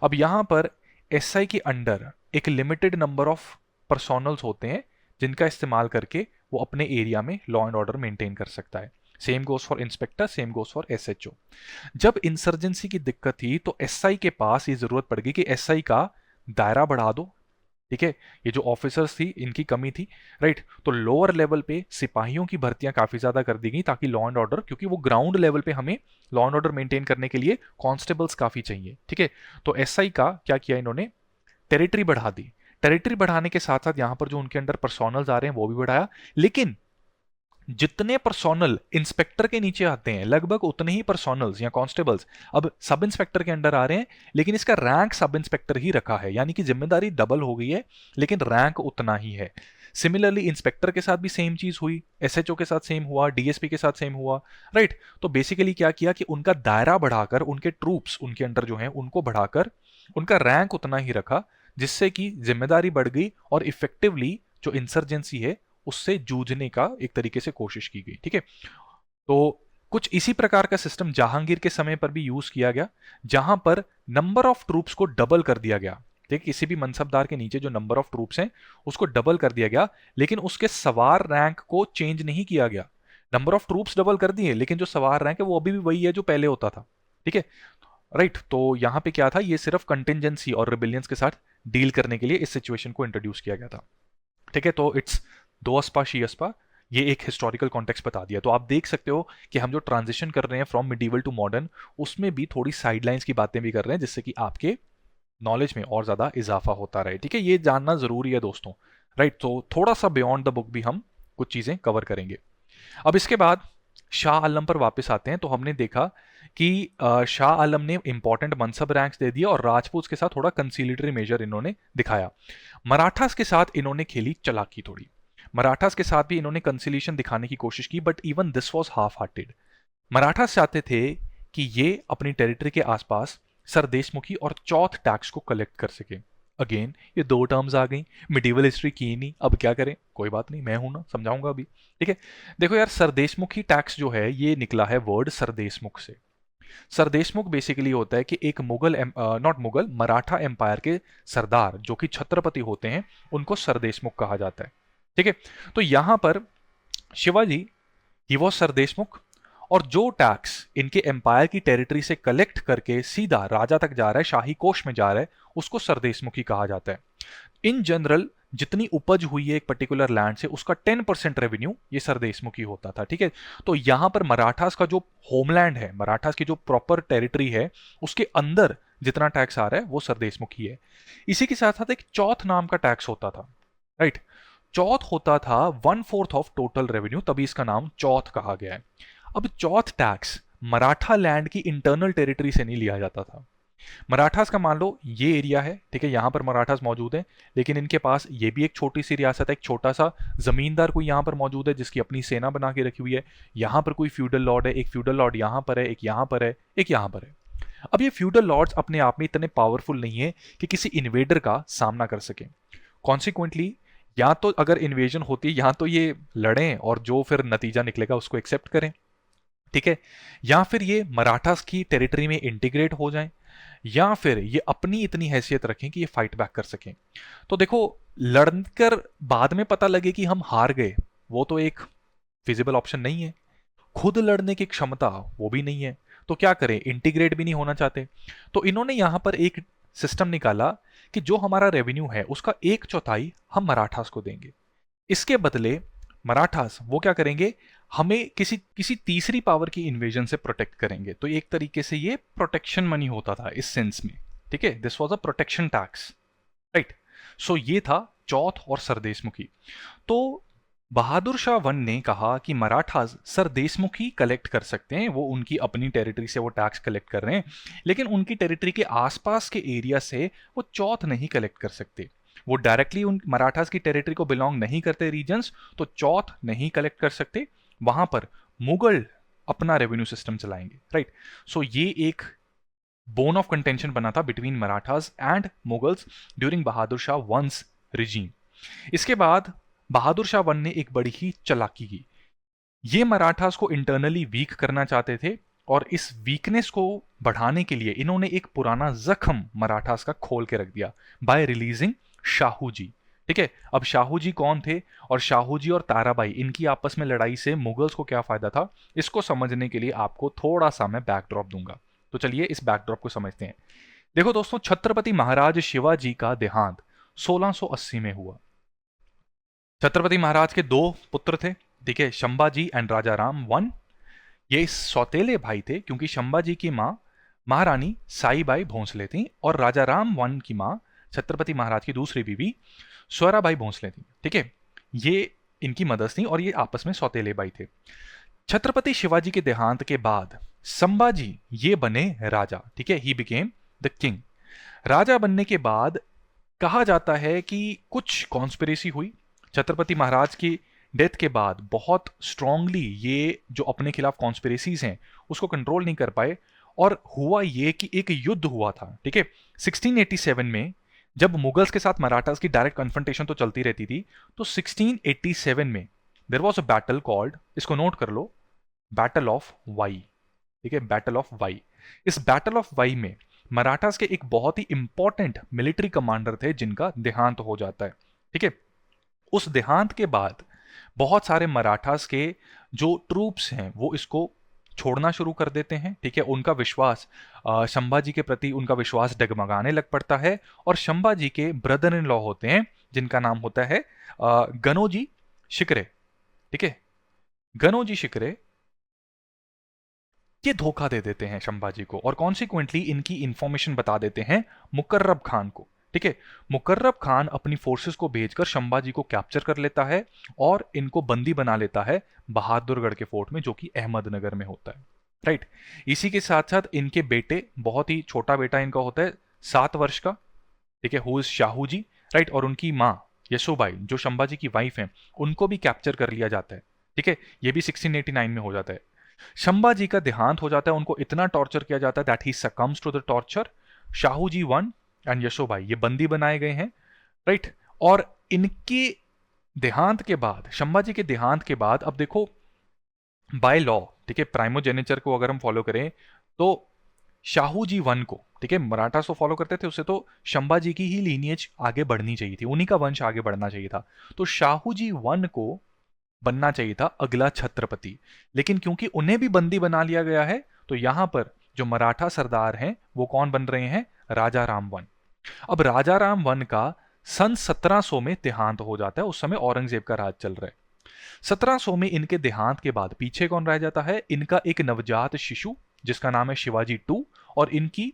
अब यहां पर एसआई के अंडर एक लिमिटेड नंबर ऑफ पर्सोनल्स होते हैं जिनका इस्तेमाल करके वो अपने एरिया में लॉ एंड ऑर्डर मेंटेन कर सकता है। Same goes for inspector, same goes for SHO. जब इंसर्जेंसी की दिक्कत थी तो एसआई के पास ये जरूरत पड़ गई कि एसआई का दायरा बढ़ा दो। ठीक है, ये जो ऑफिसर्स थी इनकी कमी थी, राइट। तो लोअर लेवल पे सिपाहियों की भर्तियां काफी ज्यादा कर दी गई ताकि लॉ एंड ऑर्डर, क्योंकि वो ग्राउंड लेवल पे हमें लॉ एंड ऑर्डर मेंटेन करने के लिए कांस्टेबल्स काफी चाहिए। ठीक है, तो एसआई का क्या किया इन्होंने, टेरिटरी बढ़ा दी। टेरिटरी बढ़ाने के साथ साथ यहां पर जो उनके अंडर पर्सोनल्स आ रहे हैं वो भी बढ़ाया, लेकिन जितने पर्सोनल इंस्पेक्टर के नीचे आते हैं लगभग उतने ही पर्सोनल्स या कांस्टेबल्स अब सब इंस्पेक्टर के अंडर आ रहे हैं, लेकिन इसका रैंक सब इंस्पेक्टर ही रखा है, यानी कि जिम्मेदारी डबल हो गई है लेकिन रैंक उतना ही है। सिमिलरली इंस्पेक्टर के साथ भी सेम चीज हुई, एसएचओ के साथ सेम हुआ, डीएसपी के साथ सेम हुआ, राइट। तो बेसिकली क्या किया कि उनका दायरा बढ़ाकर, उनके ट्रूप्स उनके अंडर जो हैं उनको बढ़ाकर उनका रैंक उतना ही रखा, जिससे कि जिम्मेदारी बढ़ गई और इफेक्टिवली जो इंसर्जेंसी है उससे जूझने का एक तरीके से कोशिश की गई। ठीक है, तो कुछ इसी प्रकार का सिस्टम जहांगीर के समय पर भी यूज किया गया, जहां पर नंबर ऑफ ट्रूप्स को डबल कर दिया गया। देखिए, किसी भी मनसबदार के नीचे जो नंबर ऑफ ट्रूप्स हैं उसको डबल कर दिया गया, लेकिन उसके सवार रैंक को चेंज नहीं किया गया। नंबर ऑफ ट्रूप्स डबल कर दिए लेकिन जो सवार रैंक है वो अभी भी वही है जो पहले होता था। ठीक है, राइट। तो यहां पे क्या था, ये सिर्फ कंटिजेंसी और रिबिलियंस के साथ डील करने के लिए इस सिचुएशन को इंट्रोड्यूस किया गया था। ठीक है, तो इट्स 2 अस्पा शी अस्पा, ये एक हिस्टोरिकल कॉन्टेक्स्ट बता दिया। तो आप देख सकते हो कि हम जो ट्रांजिशन कर रहे हैं फ्रॉम मिडिवल टू मॉडर्न, उसमें भी थोड़ी साइडलाइंस की बातें भी कर रहे हैं जिससे कि आपके नॉलेज में और ज्यादा इजाफा होता रहे। ठीक है, ये जानना जरूरी है दोस्तों, राइट। तो थोड़ा सा बियॉन्ड द बुक भी हम कुछ चीजें कवर करेंगे। अब इसके बाद शाह आलम पर वापस आते हैं। तो हमने देखा कि शाह आलम ने इंपॉर्टेंट मनसब रैंक्स दे दिए और राजपूत के साथ थोड़ा कंसीलिटरी मेजर इन्होंने दिखाया। मराठास के साथ इन्होंने खेली चालाकी थोड़ी। मराठास के साथ भी इन्होंने कंसिलिएशन दिखाने की कोशिश की, but even this was half hearted. Marathas चाहते थे कि ये अपनी टेरिटरी के आसपास सरदेशमुखी और चौथ टैक्स को कलेक्ट कर सके। अगेन ये दो टर्म्स आ गई, मिडिवल हिस्ट्री की नहीं, अब क्या करें, कोई बात नहीं, मैं हूं ना, समझाऊंगा अभी। ठीक है, देखो यार, सरदेशमुखी टैक्स जो है ये निकला है वर्ड सरदेशमुख से। सरदेशमुख बेसिकली होता है कि एक मुगल, नॉट मुगल, मराठा एम्पायर के सरदार जो कि छत्रपति होते हैं, उनको सरदेशमुख कहा जाता है। ठीक है, तो यहां पर शिवाजी ही वॉज सरदेशमुख, और जो टैक्स इनके एम्पायर की टेरिटरी से कलेक्ट करके सीधा राजा तक जा रहा है, शाही कोष में जा रहा है, उसको सरदेशमुखी कहा जाता है। इन जनरल जितनी उपज हुई है एक पर्टिकुलर लैंड से, उसका 10% रेवेन्यू ये सरदेशमुखी होता था। ठीक है, तो यहां पर मराठास का जो होमलैंड है, मराठास की जो प्रॉपर टेरिटरी है, उसके अंदर जितना टैक्स आ रहा है वो सरदेशमुखी है। इसी के साथ साथ एक चौथ नाम का टैक्स होता था, राइट। चौथ होता था 1/4 ऑफ टोटल रेवेन्यू, तभी इसका नाम चौथ कहा गया है। अब चौथ टैक्स मराठा लैंड की इंटरनल टेरिटरी से नहीं लिया जाता था। मराठास का मान लो ये एरिया है, ठीक है, यहां पर मराठास मौजूद है, लेकिन इनके पास ये भी एक छोटी सी रियासत है, एक छोटा सा जमींदार कोई यहां पर मौजूद है जिसकी अपनी सेना बना के रखी हुई है। यहां पर कोई फ्यूडल लॉर्ड है, एक फ्यूडल लॉर्ड यहां पर है, एक यहां पर है, एक यहां पर है। अब ये फ्यूडल लॉर्ड्स अपने आप में इतने पावरफुल नहीं है कि किसी इन्वेडर का सामना कर सके। कॉन्सिक्वेंटली या तो अगर इन्वेजन होती है, या तो ये लड़ें और जो फिर नतीजा निकलेगा उसको एक्सेप्ट करें, ठीक है, या फिर ये मराठास की टेरिटरी में इंटीग्रेट हो जाएं, या फिर ये अपनी इतनी हैसियत रखें कि ये फाइट बैक कर सकें। तो देखो, लड़कर बाद में पता लगे कि हम हार गए, वो तो एक फिजिबल ऑप्शन नहीं है। खुद लड़ने की क्षमता वो भी नहीं है, तो क्या करें, इंटीग्रेट भी नहीं होना चाहते। तो इन्होंने यहां पर एक सिस्टम निकाला कि जो हमारा रेवेन्यू है उसका 1/4 हम मराठास को देंगे। इसके बदले मराठास वो क्या करेंगे, हमें किसी किसी तीसरी पावर की इन्वेजन से प्रोटेक्ट करेंगे। तो एक तरीके से ये प्रोटेक्शन मनी होता था इस सेंस में। ठीक है, this was a protection tax, right. So ये था चौथ और सरदेशमुखी। तो बहादुर शाह वन ने कहा कि मराठास सरदेशमुखी कलेक्ट कर सकते हैं, वो उनकी अपनी टेरिटरी से वो टैक्स कलेक्ट कर रहे हैं, लेकिन उनकी टेरिटरी के आसपास के एरिया से वो चौथ नहीं कलेक्ट कर सकते। वो डायरेक्टली उन मराठास की टेरिटरी को बिलोंग नहीं करते रीजन्स, तो चौथ नहीं कलेक्ट कर सकते। वहां पर मुगल अपना रेवेन्यू सिस्टम चलाएंगे, राइट। सो ये एक बोन ऑफ कंटेंशन बना था between Marathas and Mughals during Bahadur Shah one's regime. इसके बाद बहादुर शाह वन ने एक बड़ी ही चालाकी की। ये मराठास को इंटरनली वीक करना चाहते थे, और इस वीकनेस को बढ़ाने के लिए इन्होंने एक पुराना जख्म मराठास का खोल के रख दिया बाय रिलीजिंग शाहू जी। ठीक है, अब शाहू जी कौन थे, और शाहू जी और ताराबाई इनकी आपस में लड़ाई से मुगल्स को क्या फायदा था, इसको समझने के लिए आपको थोड़ा सा मैं बैकड्रॉप दूंगा। तो चलिए इस बैकड्रॉप को समझते हैं। देखो दोस्तों, छत्रपति महाराज शिवाजी का देहांत 1680 में हुआ। छत्रपति महाराज के दो पुत्र थे, ठीक है, Shambhaji and Raja Ram one. ये सौतेले भाई थे क्योंकि शंभाजी की मां महारानी साईबाई भोंसले थी, और राजा राम वन की मां छत्रपति महाराज की दूसरी बीवी स्वराबाई भोंसले थी। ठीक है, ये इनकी मदर्स थी और ये आपस में सौतेले भाई थे। छत्रपति शिवाजी के देहांत के बाद संभाजी ये बने राजा। ठीक है, ही बिकेम द किंग। राजा बनने के बाद कहा जाता है कि कुछ कॉन्स्पिरेसी हुई। छत्रपति महाराज की डेथ के बाद बहुत स्ट्रांगली ये जो अपने खिलाफ कॉन्स्पिरेसीज हैं उसको कंट्रोल नहीं कर पाए, और हुआ ये कि एक युद्ध हुआ था। ठीक है, 1687 में जब मुगल्स के साथ मराठास की डायरेक्ट कन्फ्रंटेशन तो चलती रहती थी, तो 1687 में there was a battle called, इसको नोट कर लो, बैटल ऑफ वाई। ठीक है, बैटल ऑफ वाई। इस बैटल ऑफ वाई में मराठास के एक बहुत ही इंपॉर्टेंट मिलिट्री कमांडर थे जिनका देहांत हो जाता है। ठीक है, उस देहांत के बाद बहुत सारे मराठास के जो ट्रूप्स हैं वो इसको छोड़ना शुरू कर देते हैं। ठीक है, उनका विश्वास संभाजी के प्रति उनका विश्वास डगमगाने लग पड़ता है, और संभाजी के ब्रदर इन लॉ होते हैं जिनका नाम होता है गनोजी शिकरे। ठीक है, गनोजी शिकरे ये धोखा दे देते हैं संभाजी को, और कॉन्सिक्वेंटली इनकी इंफॉर्मेशन बता देते हैं मुकर्रब खान को। ठीक है, मुकर्रब खान अपनी फोर्सेस को भेजकर संभाजी को कैप्चर कर लेता है और इनको बंदी बना लेता है बहादुरगढ़ के फोर्ट में, जो कि अहमदनगर में होता है, राइट। इसी के साथ साथ इनके बेटे, बहुत ही छोटा बेटा इनका होता है 7 वर्ष का, ठीक है, who is Shahu ji, right, और उनकी माँ यशोबाई जो संभाजी की वाइफ हैं, उनको भी कैप्चर कर लिया जाता है। ठीक है, ये भी 1689 में हो जाता है। संभाजी का देहांत हो जाता है, उनको इतना टॉर्चर किया जाता है that he succumbs to the torture. Shahuji 1 and Yesubai ये बंदी बनाए गए हैं, राइट। और इनके देहांत के बाद, संभाजी के देहांत के बाद, अब देखो बाय लॉ, ठीक है, प्राइमोजेनेचर को अगर हम फॉलो करें तो शाहूजी 1 को, ठीक है, मराठास को फॉलो करते थे, उससे तो संभाजी की ही लीनिएज आगे बढ़नी चाहिए थी, उन्हीं का वंश आगे बढ़ना चाहिए था। तो शाहूजी 1 को बनना चाहिए था अगला छत्रपति, लेकिन क्योंकि उन्हें भी बंदी बना लिया गया है, तो यहां पर जो मराठा सरदार हैं वो कौन बन रहे हैं? राजा राम 1। अब राजा राम 1 का सन 1700 में देहांत हो जाता है, उस समय औरंगजेब का राज चल रहा है। 1700 में इनके देहांत के बाद पीछे कौन रह जाता है? इनका एक नवजात शिशु जिसका नाम है शिवाजी 2, और इनकी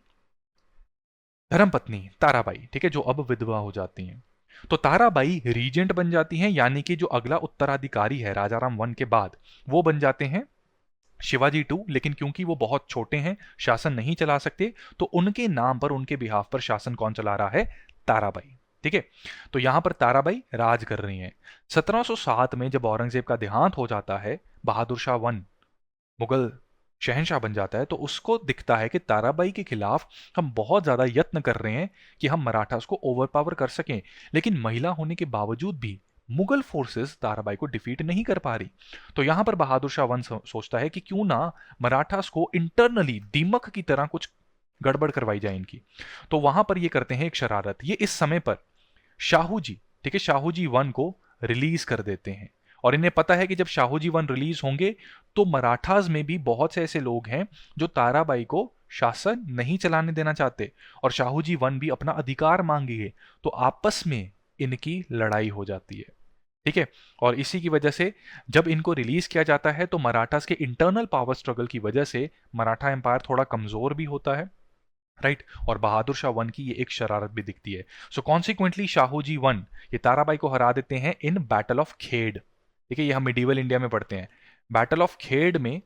धर्मपत्नी ताराबाई, ठीक है, जो अब विधवा हो जाती हैं। तो ताराबाई रीजेंट बन जाती हैं, यानी कि जो अगला उत्तराधिकारी है राजाराम 1 के बाद, वो बन जाते हैं शिवाजी 2। लेकिन क्योंकि वो बहुत छोटे हैं, शासन नहीं चला सकते, तो उनके नाम पर, उनके बिहाफ पर शासन कौन चला रहा है? ताराबाई। ठीक है, तो यहां पर ताराबाई राज कर रही हैं। 1707 में जब औरंगजेब का देहांत हो जाता है, बहादुर शाह 1 मुगल शहनशाह बन जाता है, तो उसको दिखता है कि ताराबाई के खिलाफ हम बहुत ज्यादा यत्न कर रहे हैं कि हम मराठास को ओवरपावर कर सकें, लेकिन महिला होने के बावजूद भी मुगल फोर्सेस ताराबाई को डिफीट नहीं कर पा रही। तो यहां पर बहादुर शाह 1 सोचता है कि क्यों ना मराठास को इंटरनली दीमक की तरह कुछ गड़बड़ करवाई जाए इनकी। तो वहां पर ये करते हैं एक शरारत। ये इस समय पर शाहू जी, ठीक है, शाहू जी 1 को रिलीज कर देते हैं, और इन्हें पता है कि जब शाहू जी 1 रिलीज होंगे तो मराठास में भी बहुत से ऐसे लोग हैं जो ताराबाई को शासन नहीं चलाने देना चाहते, और शाहू जी 1 भी अपना अधिकार मांगेंगे। तो आपस में इनकी लड़ाई हो जाती है, ठीक है। और इसी की वजह से जब इनको रिलीज किया जाता है तो मराठास के इंटरनल पावर स्ट्रगल की वजह से मराठा एम्पायर थोड़ा कमजोर भी होता है, राइट। और बहादुर शाह 1 की ये एक शरारत भी दिखती है। सो कॉन्सिक्वेंटली शाहू जी 1 ये ताराबाई को हरा देते हैं इन बैटल ऑफ खेड़। ठीक है, ये हम मिडीवल इंडिया में पढ़ते हैं। बैटल ऑफ खेड़ में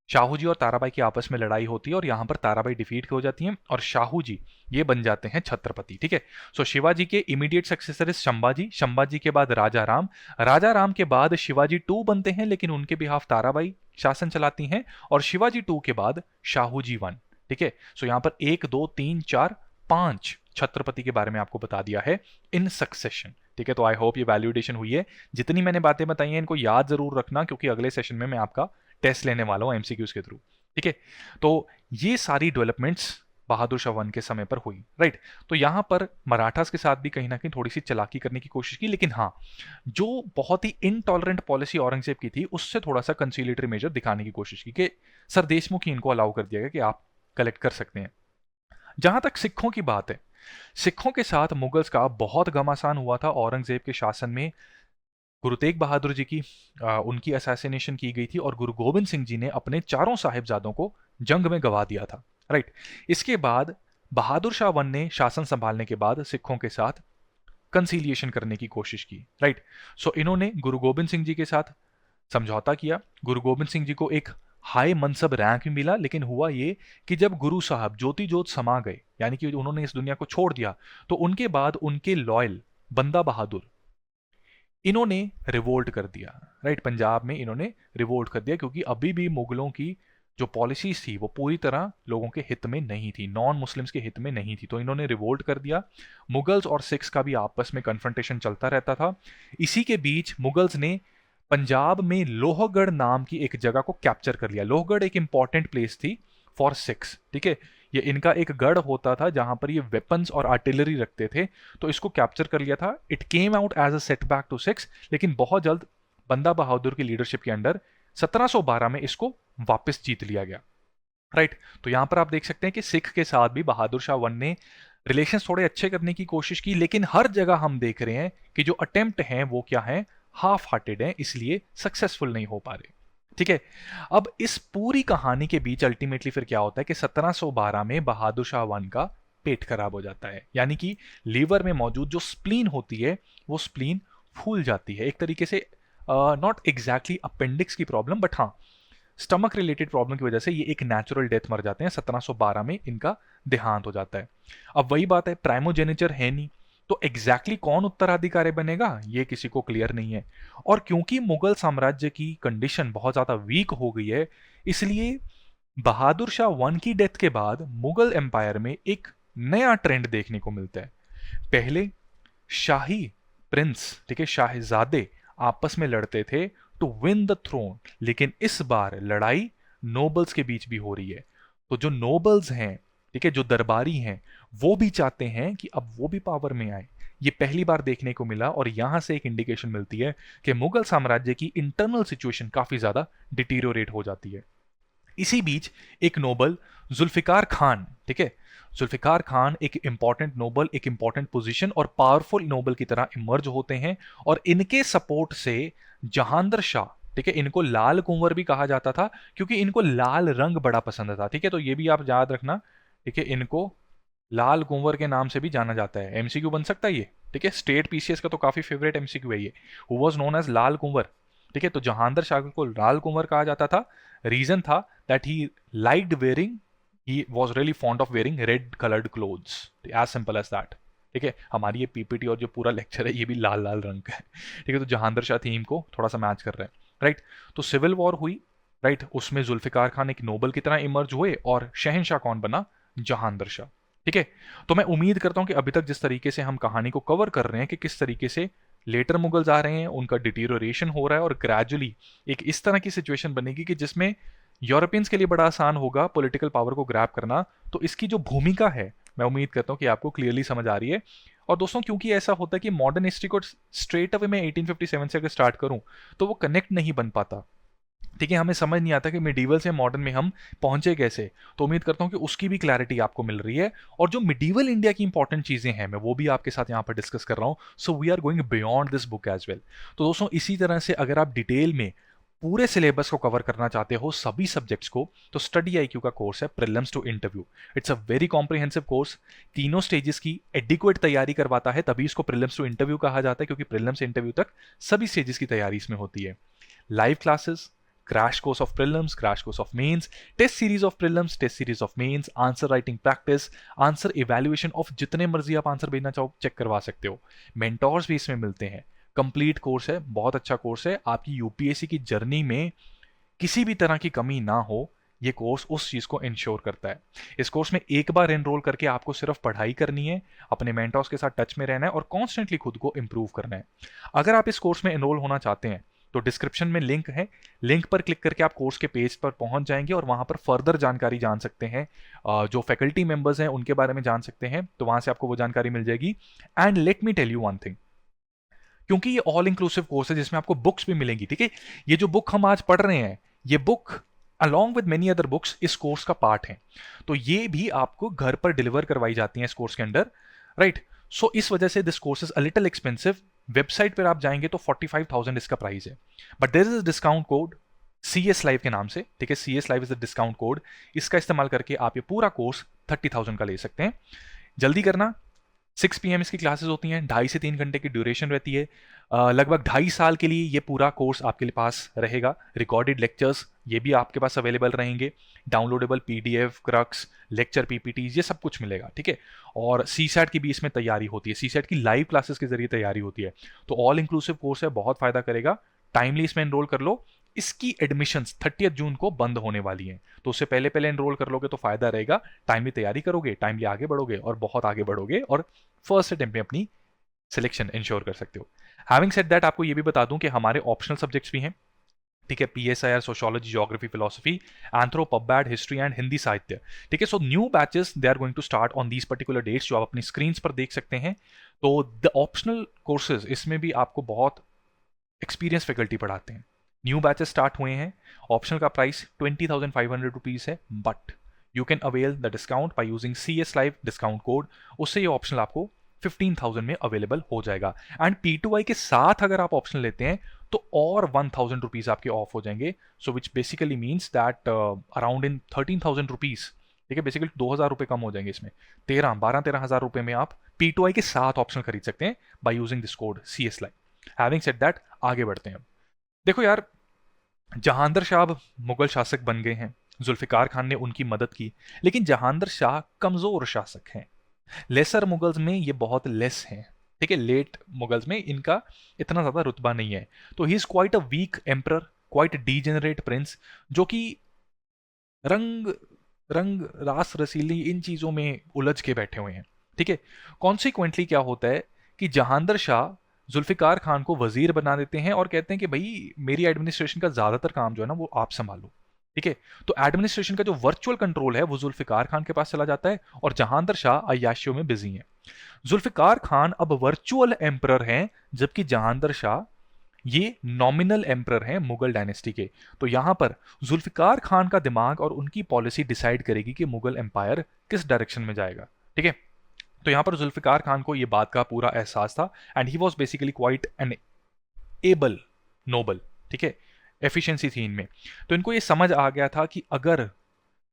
शाहू जी और ताराबाई की आपस में लड़ाई होती है, और यहां पर ताराबाई डिफीट हो जाती हैं और शाहू जी ये बन जाते हैं छत्रपति। ठीक है, सो शिवाजी के immediate successor is Sambhaji, Sambhaji के बाद राजा राम, राजा राम के बाद शिवाजी 2 बनते हैं, लेकिन उनके बिहाफ ताराबाई शासन चलाती हैं, और शिवाजी 2 के बाद शाहू जी 1। ठीक है, सो यहां पर 1 2 3 4 5 छत्रपति के बारे में आपको बता दिया है इन सक्सेशन। ठीक है, तो आई होप ये वैल्यूडेशन हुई है। जितनी मैंने बातें बताई हैं इनको याद जरूर रखना, क्योंकि अगले सेशन में मैं आपका टेस्ट लेने वाला हूं एमसीक्यूज के थ्रू। ठीक है, तो ये सारी डेवलपमेंट्स बहादुर शाह 1 के समय पर हुई, राइट। तो यहां पर मराठास के साथ भी कहीं ना कहीं थोड़ी सी चालाकी करने की कोशिश की, लेकिन हाँ, जो बहुत ही इनटॉलरेंट पॉलिसी औरंगजेब की थी उससे थोड़ा सा कंसीलिएटरी मेजर दिखाने की कोशिश की कि सर देशमुख ही इनको अलाउ कर दिया गया कि आप कलेक्ट कर सकते हैं। जहां तक सिखों की बात है, सिखों के साथ मुगल्स का बहुत घमासान हुआ था औरंगजेब के शासन में। गुरु तेग बहादुर जी की उनकी असैसिनेशन की गई थी, और गुरु गोबिंद सिंह जी ने अपने चारों साहिबजादों को जंग में गवा दिया था, राइट। इसके बाद बहादुर शाह 1 ने शासन संभालने के बाद सिखों के साथ कंसीलिएशन करने की कोशिश की, राइट। सो इन्होंने गुरु गोबिंद सिंह जी के साथ समझौता किया। गुरु गोबिंद सिंह जी को एक हाई मनसब रैंक भी मिला, लेकिन हुआ ये कि जब गुरु साहब ज्योति ज्योत समा गए, यानी कि उन्होंने इस दुनिया को छोड़ दिया, तो उनके बाद उनके लॉयल बंदा बहादुर इन्होंने रिवोल्ट कर दिया, राइट। पंजाब में इन्होंने रिवोल्ट कर दिया, क्योंकि अभी भी मुगलों की जो पॉलिसीज थी वो पूरी तरह लोगों के हित में नहीं थी, नॉन मुस्लिम्स के हित में नहीं थी, तो इन्होंने रिवोल्ट कर दिया। मुगल्स और सिख्स का भी आपस में कन्फ्रंटेशन चलता रहता था। इसी के बीच मुगल्स ने पंजाब में लोहगढ़ नाम की एक जगह को कैप्चर कर लिया। लोहगढ़ एक इंपॉर्टेंट प्लेस थी फॉर सिख्स, ठीक है, ये इनका एक गढ़ होता था जहां पर ये वेपन्स और आर्टिलरी रखते थे, तो इसको कैप्चर कर लिया था। It came out as a setback to Sikhs, लेकिन बहुत जल्द बंदा बहादुर की लीडरशिप के अंडर 1712 में इसको वापस जीत लिया गया, राइट। तो यहां पर आप देख सकते हैं कि सिख के साथ भी बहादुर शाह 1 ने रिलेशंस थोड़े अच्छे करने की कोशिश की, लेकिन हर जगह हम देख रहे हैं कि जो अटेम्प्ट हैं वो क्या है, हाफ हार्टेड है, इसलिए सक्सेसफुल नहीं हो पा रहे। ठीक है, अब इस पूरी कहानी के बीच अल्टीमेटली फिर क्या होता है कि 1712 में बहादुर शाह 1 का पेट खराब हो जाता है, यानी कि लीवर में मौजूद जो स्प्लीन होती है वो स्प्लीन फूल जाती है। एक तरीके से नॉट एग्जैक्टली अपेंडिक्स की प्रॉब्लम, बट हाँ स्टमक रिलेटेड प्रॉब्लम की वजह से ये एक नेचुरल डेथ मर जाते हैं। 1712 में इनका देहांत हो जाता है। अब वही बात है, प्राइमोजेनेचर है नहीं, तो एग्जैक्टली कौन उत्तराधिकारी बनेगा ये किसी को क्लियर नहीं है। और क्योंकि मुगल साम्राज्य की कंडीशन बहुत ज़्यादा वीक हो गई है, इसलिए बहादुर शाह वन की डेथ के बाद मुगल एम्पायर में एक नया ट्रेंड देखने को मिलता है। पहले शाही प्रिंस, ठीक है, शाहजादे आपस में लड़ते थे टू विन द थ्रोन, लेकिन इस बार लड़ाई नोबल्स के बीच भी हो रही है। तो जो नोबल्स हैं, ठीक है, जो दरबारी हैं, वो भी चाहते हैं कि अब वो भी पावर में आए। ये पहली बार देखने को मिला और यहां से एक इंडिकेशन मिलती है कि मुगल साम्राज्य की इंटरनल सिचुएशन काफी ज्यादा डिटीरियोरेट हो जाती है। इसी बीच एक नोबल जुल्फिकार खान, ठीक है, जुल्फिकार खान एक इंपॉर्टेंट नोबल, एक इंपॉर्टेंट पोजीशन और पावरफुल नोबल की तरह इमर्ज होते हैं। और इनके सपोर्ट से जहांदर शाह, ठीक है, इनको लाल कुंवर भी कहा जाता था क्योंकि इनको लाल रंग बड़ा पसंद था, ठीक है, तो ये भी आप याद रखना, ठीक है, इनको लाल कुंवर के नाम से भी जाना जाता है। एमसीक्यू बन सकता है ये, ठीक है, स्टेट पीसीएस का तो काफी फेवरेट एमसीक्यू है ये। हु वाज नोन एज लाल कुंवर, ठीक है, तो जहांदर शाह को लाल कुंवर कहा जाता था। रीजन था that he liked wearing, he was really fond of wearing red coloured clothes, as simple as that. ठीक है, हमारी ये पीपीटी और जो पूरा लेक्चर है ये भी लाल लाल रंग का है, ठीक है, तो जहांदर शाह थीम को थोड़ा सा मैच कर रहे हैं, राइट। तो सिविल वॉर हुई, राइट, उसमें जुल्फिकार खान एक नोबल की तरह इमर्ज हुए और शहंशाह कौन बना, जहांदर शाह, ठीक है। तो मैं उम्मीद करता हूं कि अभी तक जिस तरीके से हम कहानी को कवर कर रहे हैं कि किस तरीके से लेटर मुगल्स आ रहे हैं, उनका डिटीरियोरेशन हो रहा है और ग्रेजुअली एक इस तरह की सिचुएशन बनेगी कि जिसमें यूरोपियंस के लिए बड़ा आसान होगा पॉलिटिकल पावर को ग्रैब करना। तो इसकी जो भूमिका है मैं उम्मीद करता हूं कि आपको क्लियरली समझ आ रही है। और दोस्तों क्योंकि ऐसा होता है कि मॉडर्न हिस्ट्री को स्ट्रेट अवे मैं 1857 से अगर स्टार्ट करूं तो वो कनेक्ट नहीं बन पाता, ठीक है, हमें समझ नहीं आता कि मिडीवल से मॉडर्न में हम पहुंचे कैसे। तो उम्मीद करता हूं कि उसकी भी क्लैरिटी आपको मिल रही है। और जो मिडीवल इंडिया की इंपॉर्टेंट चीजें हैं मैं वो भी आपके साथ यहां पर डिस्कस कर रहा हूं। So we are going beyond this book as well. तो दोस्तों इसी तरह से अगर आप डिटेल में पूरे सिलेबस को कवर करना चाहते हो, सभी सब्जेक्ट्स को, तो स्टडी आईक्यू का कोर्स है prelims to interview. It's a very comprehensive course, तीनों स्टेजेस की एडिक्वेट तैयारी करवाता है, तभी इसको प्रीलिम्स टू इंटरव्यू कहा जाता है, क्योंकि प्रीलिम्स से इंटरव्यू तक सभी स्टेजेस की तैयारी इसमें होती है। Live classes, crash course of prelims, crash course of mains, test series of prelims, test series of mains, answer writing practice, answer evaluation of जितने मर्जी आप आंसर भेजना चाहो चेक करवा सकते हो। मेंटोर्स भी इसमें मिलते हैं। कंप्लीट कोर्स है, बहुत अच्छा कोर्स है, आपकी यूपीएससी की जर्नी में किसी भी तरह की कमी ना हो, ये कोर्स उस चीज को इंश्योर करता है। इस कोर्स में एक बार एनरोल करके आपको सिर्फ पढ़ाई करनी है, अपने मेंटोर्स के साथ टच में रहना है और कॉन्स्टेंटली खुद को इंप्रूव करना है। अगर आप इस कोर्स में एनरोल होना चाहते हैं तो डिस्क्रिप्शन में लिंक है, लिंक पर क्लिक करके आप कोर्स के पेज पर पहुंच जाएंगे और वहां पर फर्दर जानकारी जान सकते हैं, जो फैकल्टी मेंबर्स हैं उनके बारे में जान सकते हैं, तो वहां से आपको वो जानकारी मिल जाएगी। And let me tell you one thing, क्योंकि ये ऑल इंक्लूसिव कोर्स है जिसमें आपको बुक्स भी मिलेंगी, ठीक है, ये जो बुक हम आज पढ़ रहे हैं ये book along with many other books इस कोर्स का पार्ट है, तो ये भी आपको घर पर डिलीवर करवाई जाती हैं इस कोर्स के अंडर, राइट। सो इस वजह से this course is a little expensive. Website पर आप जाएंगे तो 45,000 इसका प्राइस है, but there is discount code CS live के नाम से, ठीक है, CS live is the discount code, इसका इस्तेमाल करके आप ये पूरा कोर्स 30,000 का ले सकते हैं। जल्दी करना, 6 PM इसकी क्लासेस होती हैं, 2.5 से 3 घंटे की ड्यूरेशन रहती है। लगभग 2.5 साल के लिए ये पूरा कोर्स आपके पास रहेगा। रिकॉर्डेड लेक्चर्स ये भी आपके पास अवेलेबल रहेंगे, downloadable PDF, crux, lecture PPTs, ये सब कुछ मिलेगा, ठीक है। और CSAT की भी इसमें तैयारी होती है, CSAT की लाइव क्लासेस के जरिए तैयारी होती है। तो ऑल इंक्लूसिव कोर्स है, बहुत फायदा करेगा, टाइमली इसमें एनरोल कर लो। इसकी एडमिशंस 30 जून को बंद होने वाली हैं, तो उससे पहले पहले एनरोल कर लोगे तो फायदा रहेगा, टाइमली तैयारी करोगे, टाइमली आगे बढ़ोगे और बहुत आगे बढ़ोगे और फर्स्ट अटेम्प्ट में अपनी सिलेक्शन इंश्योर कर सकते हो। हैविंग सेड दैट, आपको ये भी बता दूं कि हमारे ऑप्शनल सब्जेक्ट्स भी हैं, ठीक है, PSIR, sociology, geography, philosophy, anthro, pub ad, history and Hindi साहित्य, ठीक है। So new batches they are going to start on these particular dates, जो आप अपनी स्क्रीन पर देख सकते हैं। तो द ऑप्शनल कोर्सेज, इसमें भी आपको बहुत एक्सपीरियंस फैकल्टी पढ़ाते हैं। न्यू बैचेस स्टार्ट हुए हैं, ऑप्शनल का प्राइस 20,500 रुपीज है, but you can avail the discount by using CS live discount code, उससे ये ऑप्शनल आपको 15,000 में अवेलेबल हो जाएगा। एंड P2I के साथ अगर आप ऑप्शन लेते हैं तो और 1,000 रुपीज आपके ऑफ हो जाएंगे, so which basically means that around in 13,000 rupees, ठीक है, बेसिकली 2,000 रुपए कम हो जाएंगे इसमें, 13,000 रुपए में आप P2I के साथ ऑप्शन खरीद सकते हैं by using this code CS live. Having said that, आगे बढ़ते हैं। देखो यार, जहांदर शाह मुगल शासक बन गए हैं, जुल्फिकार खान ने उनकी मदद की, लेकिन जहांदर शाह कमजोर शासक हैं, लेसर मुगल्स में ये बहुत लेस हैं, ठीक है, लेट मुगल्स में इनका इतना ज़्यादा रुतबा नहीं है। तो he is quite a weak emperor, quite degenerate prince, जो कि रंग रंग रास रसीली इन चीज़ों में उलझ के बैठे हुए हैं। ठीक है, कॉन्सिक्वेंटली क्या होता है कि जहांदर शाह जुल्फ़िकार खान को वजीर बना देते हैं और कहते हैं कि भाई मेरी एडमिनिस्ट्रेशन का ज़्यादातर काम जो है ना वो आप संभालो। ठीक है, तो एडमिनिस्ट्रेशन का जो वर्चुअल कंट्रोल है वो जुल्फ़िकार खान के पास चला जाता है और जहांदर शाह अय्याशियों में बिजी हैं। जुल्फ़िकार खान अब वर्चुअल एम्परर हैं, जबकि जहांदर शाह ये नॉमिनल एम्परर हैं मुगल डायनेस्टी के। तो यहां पर जुल्फ़िकार खान का दिमाग और उनकी पॉलिसी डिसाइड करेगी कि मुगल एम्पायर किस डायरेक्शन में जाएगा। ठीक है, तो यहां पर जुल्फ़िकार खान को ये बात का पूरा एहसास था and he was basically quite an able noble. ठीक है, एफिशिएंसी थी इनमें। तो इनको ये समझ आ गया था कि अगर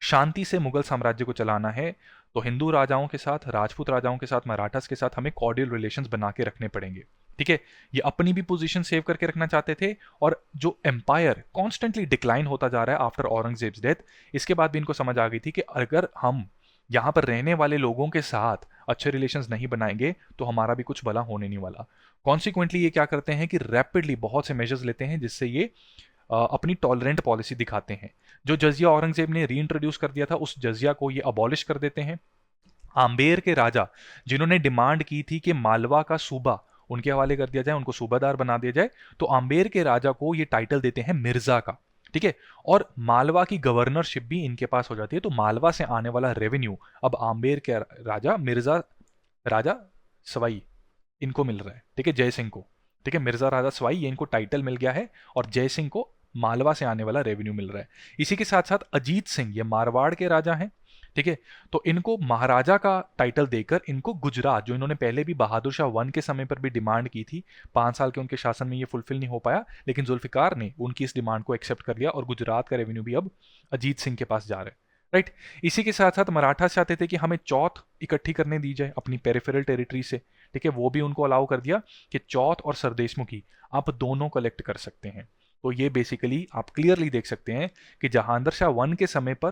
शांति से मुगल साम्राज्य को चलाना है तो हिंदू राजाओं के साथ, राजपूत राजाओं के साथ, मराठास के साथ हमें कॉर्डियल रिलेशंस बना के रखने पड़ेंगे। ठीक है, ये अपनी भी पोजीशन सेव करके रखना चाहते थे और जो एम्पायर कॉन्स्टेंटली डिक्लाइन होता जा रहा है आफ्टर औरंगजेब्स डेथ, इसके बाद भी इनको समझ आ गई थी कि अगर हम यहाँ पर रहने वाले लोगों के साथ अच्छे रिलेशंस नहीं बनाएंगे तो हमारा भी कुछ भला होने नहीं वाला। कॉन्सिक्वेंटली ये क्या करते हैं कि रैपिडली बहुत से मेजर्स लेते हैं जिससे ये अपनी टॉलरेंट पॉलिसी दिखाते हैं। जो जजिया औरंगजेब ने री इंट्रोड्यूस कर दिया था उस जजिया को ये अबॉलिश कर देते हैं। आम्बेर के राजा जिन्होंने डिमांड की थी कि मालवा का सूबा उनके हवाले कर दिया जाए, उनको सूबादार बना दिया जाए, तो आम्बेर के राजा को ये टाइटल देते हैं मिर्जा का। ठीक है, और मालवा की गवर्नरशिप भी इनके पास हो जाती है। तो मालवा से आने वाला रेवेन्यू अब आम्बेर के राजा मिर्जा राजा सवाई इनको मिल रहा है। ठीक है, जय सिंह को। ठीक है, मिर्जा राजा सवाई ये इनको टाइटल मिल गया है और जय सिंह को मालवा से आने वाला रेवेन्यू मिल रहा है। इसी के साथ साथ अजीत सिंह ये मारवाड़ के राजा हैं। ठीक है, तो इनको महाराजा का टाइटल देकर इनको गुजरात, जो इन्होंने पहले भी बहादुर शाह वन के समय पर भी डिमांड की थी, 5 साल के उनके शासन में ये फुलफिल नहीं हो पाया, लेकिन जुल्फिकार ने उनकी इस डिमांड को एक्सेप्ट कर लिया और गुजरात का रेवेन्यू भी अब अजीत सिंह के पास जा रहा है। राइट, इसी के साथ साथ मराठा चाहते थे कि हमें चौथ इकट्ठी करने दी जाए अपनी पेरिफेरल टेरिटरी से। ठीक है, वो भी उनको अलाउ कर दिया कि चौथ और सरदेशमुखी आप दोनों कलेक्ट कर सकते हैं। तो ये बेसिकली आप क्लियरली देख सकते हैं कि जहांदर शाह वन के समय पर,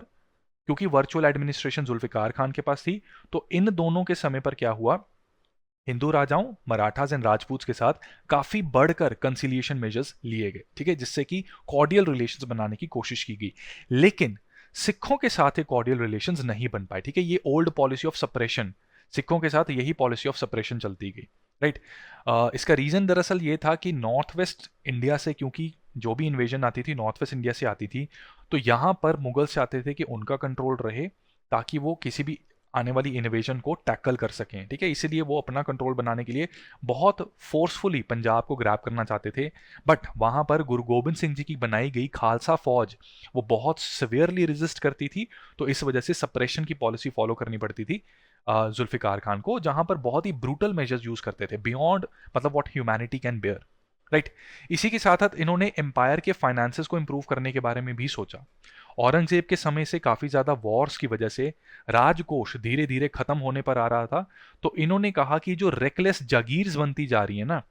क्योंकि वर्चुअल एडमिनिस्ट्रेशन जुल्फिकार खान के पास थी, तो इन दोनों के समय पर क्या हुआ, हिंदू राजाओं, मराठास एंड राजपूत के साथ काफी बढ़कर कंसिलिएशन मेजर्स लिए गए। ठीक है, जिससे कि कॉर्डियल रिलेशंस बनाने की कोशिश की गई। लेकिन सिखों के साथ ये कॉर्डियल रिलेशंस नहीं बन पाए। ठीक है, ये ओल्ड पॉलिसी ऑफ सप्रेशन, सिखों के साथ यही पॉलिसी ऑफ सप्रेशन चलती गई। राइट, इसका रीजन दरअसल ये था कि नॉर्थ वेस्ट इंडिया से, क्योंकि जो भी इन्वेजन आती थी नॉर्थ वेस्ट इंडिया से आती थी, तो यहाँ पर मुगल्स चाहते थे कि उनका कंट्रोल रहे ताकि वो किसी भी आने वाली इन्वेजन को टैकल कर सकें। ठीक है, इसीलिए वो अपना कंट्रोल बनाने के लिए बहुत फोर्सफुली पंजाब को ग्रैब करना चाहते थे। बट वहाँ पर गुरु गोबिंद सिंह जी की बनाई गई खालसा फौज वो बहुत सिवियरली रेजिस्ट करती थी, तो इस वजह से सप्रेशन की पॉलिसी फॉलो करनी पड़ती थी जुल्फिकार खान को, जहां पर बहुत ही ब्रूटल मेजर्स यूज करते थे बियॉन्ड मतलब what humanity can bear. Right, इसी के साथ साथ इन्होंने एम्पायर के फाइनेंसेस को इंप्रूव करने के बारे में भी सोचा। औरंगजेब के समय से काफी ज्यादा वॉर्स की वजह से राजकोष धीरे धीरे खत्म होने पर आ रहा था। तो इन्होंने कहा कि जो रेकलेस जागीर्स बनती जा रही है ना,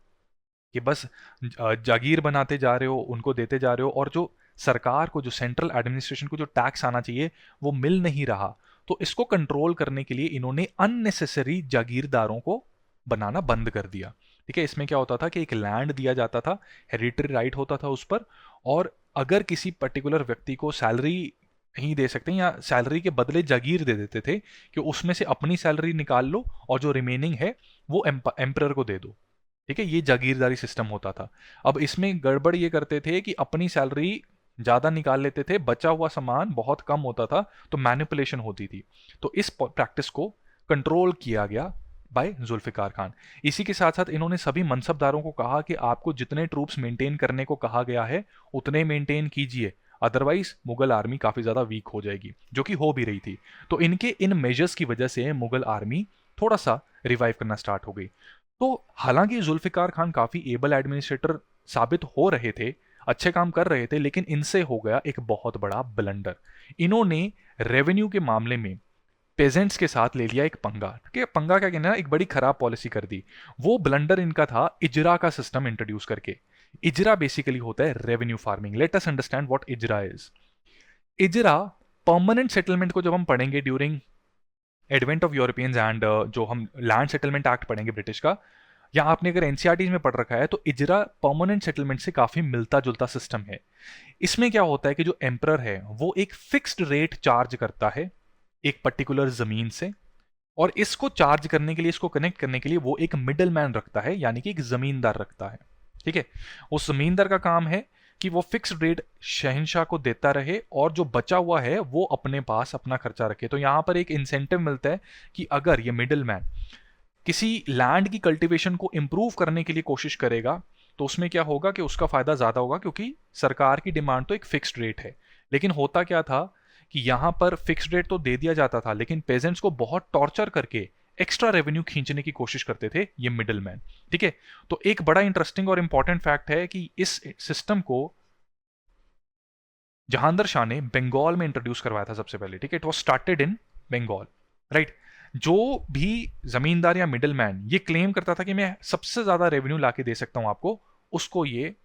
कि बस जागीर बनाते जा रहे हो, उनको देते जा रहे हो, और जो सरकार को, जो सेंट्रल एडमिनिस्ट्रेशन को जो टैक्स आना चाहिए वो मिल नहीं रहा, तो इसको कंट्रोल करने के लिए इन्होंने अननेसेसरी जागीरदारों को बनाना बंद कर दिया। ठीक है, इसमें क्या होता था कि एक लैंड दिया जाता था, हेरिटरी राइट होता था उस पर, और अगर किसी पर्टिकुलर व्यक्ति को सैलरी नहीं दे सकते या सैलरी के बदले जागीर दे देते थे कि उसमें से अपनी सैलरी निकाल लो और जो रिमेनिंग है वो एम्परर को दे दो। ठीक है, ये जागीरदारी सिस्टम होता था। अब इसमें गड़बड़ ये करते थे कि अपनी सैलरी ज़्यादा निकाल लेते थे, बचा हुआ सामान बहुत कम होता था, तो मैनिपुलेशन होती थी। तो इस प्रैक्टिस को कंट्रोल किया गया बाय जुल्फिकार खान। इसी के साथ साथ इन्होंने सभी मनसबदारों को कहा कि आपको जितने ट्रूप्स मेंटेन करने को कहा गया है उतने मेंटेन कीजिए, अदरवाइज मुगल आर्मी काफ़ी ज़्यादा वीक हो जाएगी, जो कि हो भी रही थी। तो इनके इन मेजर्स की वजह से मुगल आर्मी थोड़ा सा रिवाइव करना स्टार्ट हो गई। तो हालांकि जुल्फिकार खान काफ़ी एबल एडमिनिस्ट्रेटर साबित हो रहे थे, अच्छे काम कर रहे थे, लेकिन इनसे हो गया एक बहुत बड़ा ब्लंडर। इन्होंने रेवेन्यू के मामले में पेजेंट्स के साथ ले लिया एक पंगा। ठीक है, पंगा क्या कहना है, एक बड़ी खराब पॉलिसी कर दी। वो ब्लंडर इनका था इजरा का सिस्टम इंट्रोड्यूस करके। इजरा बेसिकली होता है revenue farming. Let us understand what ijara is. Ijara permanent settlement को जब हम पढ़ेंगे during advent of Europeans and जो हम लैंड सेटलमेंट एक्ट पढ़ेंगे ब्रिटिश का, या आपने अगर एनसीईआरटी में पढ़ रखा है तो इजरा परमानेंट सेटलमेंट से काफी मिलता जुलता सिस्टम है। इसमें क्या होता है कि जो एम्परर है वो एक फिक्स्ड रेट चार्ज करता है एक पर्टिकुलर जमीन से, और इसको चार्ज करने के लिए, इसको कनेक्ट करने के लिए वो एक मिडल मैन रखता है, यानी कि एक जमींदार रखता है। ठीक है, उस जमींदार का काम है कि वो फिक्स्ड रेट शहंशाह को देता रहे और जो बचा हुआ है वो अपने पास अपना खर्चा रखे। तो यहां पर एक इंसेंटिव मिलता है कि अगर ये मिडल मैन किसी लैंड की कल्टीवेशन को इंप्रूव करने के लिए कोशिश करेगा तो उसमें क्या होगा कि उसका फायदा ज्यादा होगा, क्योंकि सरकार की डिमांड तो एक फिक्स्ड रेट है। लेकिन होता क्या था कि यहां पर फिक्स्ड रेट तो दे दिया जाता था, लेकिन पेजेंट्स को बहुत टॉर्चर करके एक्स्ट्रा रेवेन्यू खींचने की कोशिश करते थे ये मिडल मैन। ठीक है, तो एक बड़ा इंटरेस्टिंग और इंपॉर्टेंट फैक्ट है कि इस सिस्टम को जहांगीर शाह ने बंगाल में इंट्रोड्यूस करवाया था सबसे पहले। ठीक है, it was started in Bengal, right. जो भी जमींदार या मिडल मैन ये क्लेम करता था कि मैं सबसे ज्यादा रेवेन्यू लाके दे सकता हूं आपको, उसको ये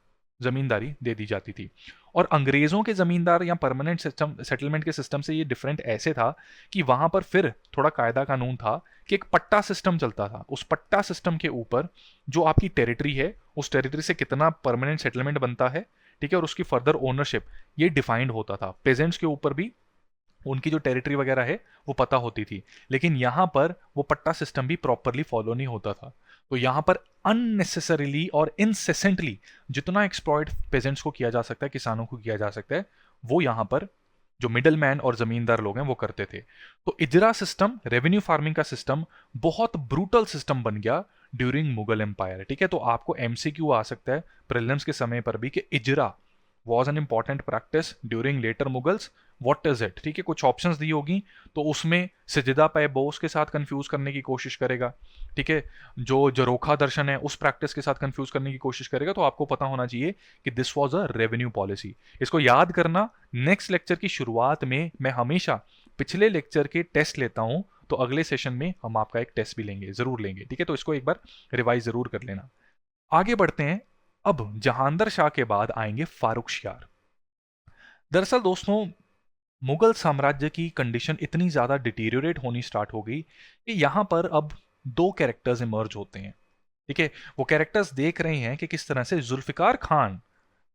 जमींदारी दे दी जाती थी। और अंग्रेजों के जमींदार या परमानेंट सिस्टम सेटलमेंट के सिस्टम से ये डिफरेंट ऐसे था कि वहां पर फिर थोड़ा कायदा कानून था कि एक पट्टा सिस्टम चलता था। उस पट्टा सिस्टम के ऊपर जो आपकी टेरिटरी है, उस टेरिटरी से कितना परमानेंट सेटलमेंट बनता है, ठीक है, और उसकी फर्दर ओनरशिप ये डिफाइंड होता था। पेजेंट्स के ऊपर भी उनकी जो टेरिटरी वगैरह है वो पता होती थी, लेकिन यहां पर वो पट्टा सिस्टम भी प्रॉपरली फॉलो नहीं होता था। तो यहां पर अननेसेसरीली और इनसेसेंटली जितना एक्सप्लॉइट पेजेंट्स को किया जा सकता है, किसानों को किया जा सकता है, वो यहां पर जो मिडल मैन और जमींदार लोग हैं वो करते थे। तो इजरा सिस्टम, रेवेन्यू फार्मिंग का सिस्टम बहुत ब्रूटल सिस्टम बन गया ड्यूरिंग मुगल एम्पायर। ठीक है, तो आपको एमसीक्यू आ सकता है प्रीलिम्स के समय पर भी कि ijara was an important practice during later Mughals, what is it. ठीक है, कुछ ऑप्शंस दी होगी तो उसमें सजिदा पे बोस के साथ कंफ्यूज करने की कोशिश करेगा। ठीक है, जो जरोखा दर्शन है उस प्रैक्टिस के साथ कंफ्यूज करने की कोशिश करेगा। तो आपको पता होना चाहिए कि this was a revenue policy. इसको याद करना, नेक्स्ट लेक्चर की शुरुआत में मैं हमेशा पिछले लेक्चर के टेस्ट लेता हूं, तो अगले सेशन में हम आपका एक टेस्ट भी लेंगे, जरूर लेंगे। ठीक है, तो इसको एक बार रिवाइज जरूर कर लेना। आगे बढ़ते हैं। अब जहांगीर शाह के बाद आएंगे फारुखशियार। दरअसल दोस्तों, मुगल साम्राज्य की कंडीशन इतनी ज्यादा डिटीरियोरेट होनी स्टार्ट हो गई कि यहां पर अब दो कैरेक्टर्स इमर्ज होते हैं। ठीक है, वो कैरेक्टर्स देख रहे हैं कि किस तरह से जुल्फिकार खान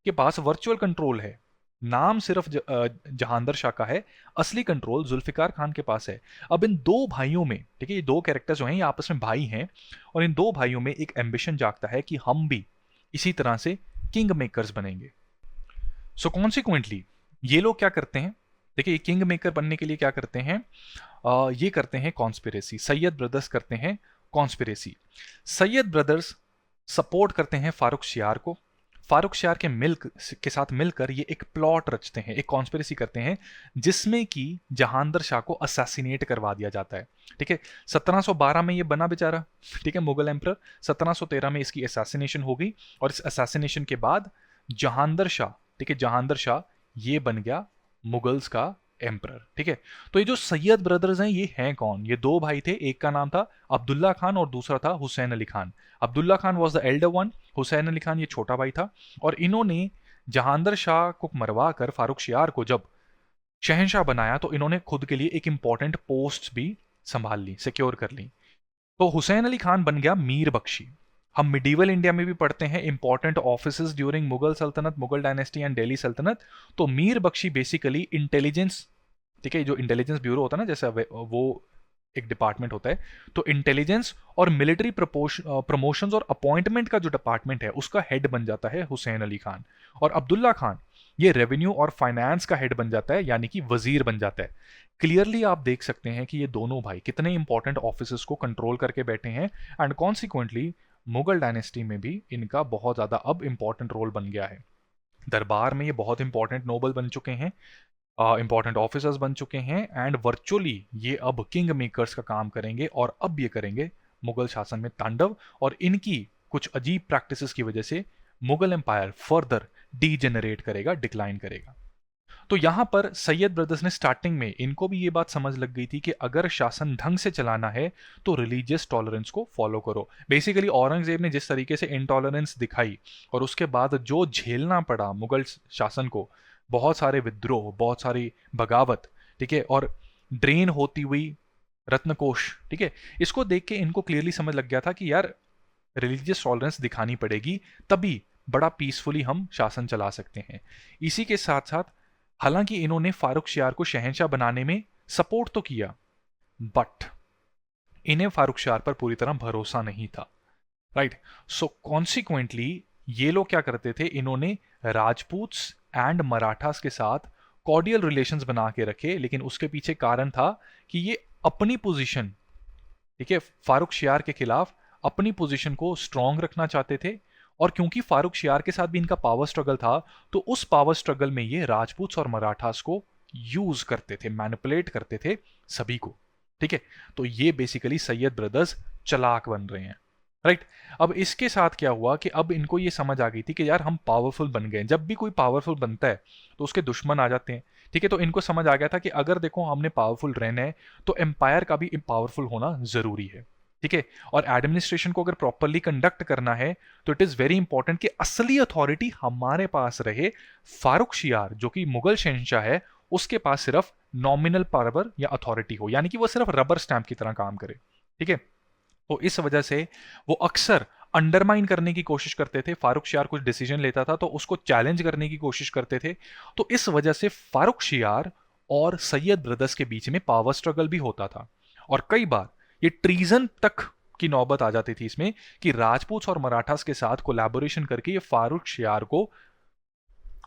के पास वर्चुअल कंट्रोल है। नाम सिर्फ जहांगीर शाह का है, असली कंट्रोल जुल्फिकार खान के पास है। अब इन दो भाइयों में, ठीक है, ये दो कैरेक्टर्स जो हैं ये आपस में भाई हैं, और इन दो भाइयों में एक एम्बिशन जागता है कि हम भी इसी तरह से किंग मेकर्स बनेंगे। सो कॉन्सिक्वेंटली ये लोग क्या करते हैं, देखिए किंग मेकर बनने के लिए क्या करते हैं, ये करते हैं कॉन्स्पिरेसी। सैयद ब्रदर्स करते हैं कॉन्स्पिरेसी। सैयद ब्रदर्स सपोर्ट करते हैं फारुखशियार को। फारुखशियार के साथ मिलकर ये एक प्लॉट रचते हैं, एक कॉन्स्पिरेसी करते हैं, जिसमें कि जहांगीर शाह को असैसिनेट करवा दिया जाता है। ठीक है, 1712 में ये बना बेचारा, ठीक है, मुगल एम्परर। 1713 में इसकी असैसिनेशन हो गई, और इस असैसिनेशन के बाद जहांगीर शाह, ठीक है, जहांगीर शाह ये बन गया मुगल्स का एम्परर। ठीक है, तो ये जो सैयद ब्रदर्स हैं ये हैं कौन? ये दो भाई थे, एक का नाम था अब्दुल्ला खान और दूसरा था Hussain Ali Khan. Abdullah Khan was the Elder one, Hussain Ali Khan ये छोटा भाई था। और इन्होंने जहांगीर शाह को मरवा कर फारुखशियार को जब शहंशाह बनाया तो इन्होंने खुद के लिए एक इंपॉर्टेंट पोस्ट भी संभाल ली, सिक्योर कर ली। तो हुसैन अली खान बन गया मीर बख्शी। हम मिडीवल इंडिया में भी पढ़ते हैं इंपॉर्टेंट ऑफिसर्स ड्यूरिंग मुगल सल्तनत, मुगल डायनेस्टी एंड दिल्ली सल्तनत। तो मीर बख्शी बेसिकली इंटेलिजेंस, ठीक है, जो इंटेलिजेंस ब्यूरो होता है ना, जैसे वो एक डिपार्टमेंट होता है, तो इंटेलिजेंस और मिलिट्री प्रमोशंस और अपॉइंटमेंट का जो डिपार्टमेंट है उसका हेड बन जाता है हुसैन अली खान। और अब्दुल्ला खान ये रेवेन्यू और फाइनेंस का हेड बन जाता है, यानी कि वजीर बन जाता है। क्लियरली आप देख सकते हैं कि ये दोनों भाई कितने इंपॉर्टेंट ऑफिसर्स को कंट्रोल करके बैठे हैं, एंड कॉन्सिक्वेंटली मुगल डायनेस्टी में भी इनका बहुत ज्यादा अब इंपॉर्टेंट रोल बन गया है। दरबार में ये बहुत इंपॉर्टेंट नोबल बन चुके हैं, इंपॉर्टेंट ऑफिसर्स बन चुके हैं, एंड वर्चुअली ये अब किंग मेकर्स का काम करेंगे, और अब ये करेंगे मुगल शासन में तांडव। और इनकी कुछ अजीब प्रैक्टिसेस की वजह से मुगल एम्पायर फर्दर डीजेनरेट करेगा, डिक्लाइन करेगा। तो यहां पर सैयद ब्रदर्स ने स्टार्टिंग में, इनको भी ये बात समझ लग गई थी कि अगर शासन ढंग से चलाना है तो रिलीजियस टॉलरेंस को फॉलो करो। बेसिकली औरंगजेब ने जिस तरीके से इनटॉलरेंस दिखाई और उसके बाद जो झेलना पड़ा मुगल शासन को, बहुत सारे विद्रोह, बहुत सारी बगावत, ठीक है, और ड्रेन होती हुई रत्नकोश, ठीक है, इसको देख के इनको क्लियरली समझ लग गया था कि यार रिलीजियस टॉलरेंस दिखानी पड़ेगी, तभी बड़ा पीसफुली हम शासन चला सकते हैं। इसी के साथ साथ हालांकि इन्होंने फारूक शियार को शहंशाह बनाने में सपोर्ट तो किया, बट इन्हें फारूक शियार पर पूरी तरह भरोसा नहीं था, राइट। सो कॉन्सिक्वेंटली ये लोग क्या करते थे, इन्होंने राजपूत्स एंड मराठास के साथ कॉर्डियल रिलेशंस बना के रखे, लेकिन उसके पीछे कारण था कि ये अपनी पोजीशन, ठीक है, फारूक शियार के खिलाफ अपनी पोजीशन को स्ट्रांग रखना चाहते थे। और क्योंकि फारूक शियार के साथ भी इनका पावर स्ट्रगल था, तो उस पावर स्ट्रगल में ये राजपूत्स और मराठास को यूज करते थे, मैनिपुलेट करते थे सभी को, ठीक है। तो ये बेसिकली सैयद ब्रदर्स चालाक बन रहे हैं, राइट। अब इसके साथ क्या हुआ कि अब इनको ये समझ आ गई थी कि यार हम पावरफुल बन गए। जब भी कोई पावरफुल बनता है तो उसके दुश्मन आ जाते हैं, ठीक है। तो इनको समझ आ गया था कि अगर देखो हमने पावरफुल रहना है तो एम्पायर का भी पावरफुल होना जरूरी है, ठीक है। और एडमिनिस्ट्रेशन को अगर प्रॉपरली कंडक्ट करना है तो इट इज वेरी इंपॉर्टेंट कि असली अथॉरिटी हमारे पास रहे। फारूक शियार जो कि मुगल शहंशाह है, उसके पास सिर्फ नॉमिनल पावर या अथॉरिटी हो, यानी कि वो सिर्फ रबर स्टैंप की तरह काम करे, ठीक है। तो इस वजह से वो अक्सर अंडरमाइन करने की कोशिश करते थे। फारूक शियार कुछ डिसीजन लेता था तो उसको चैलेंज करने की कोशिश करते थे। तो इस वजह से फारूक शियार और सैयद ब्रदर्स के बीच में पावर स्ट्रगल भी होता था, और कई बार ये ट्रीजन तक की नौबत आ जाती थी इसमें कि राजपूत और मराठास के साथ कोलैबोरेशन करके ये फारूक शियार को,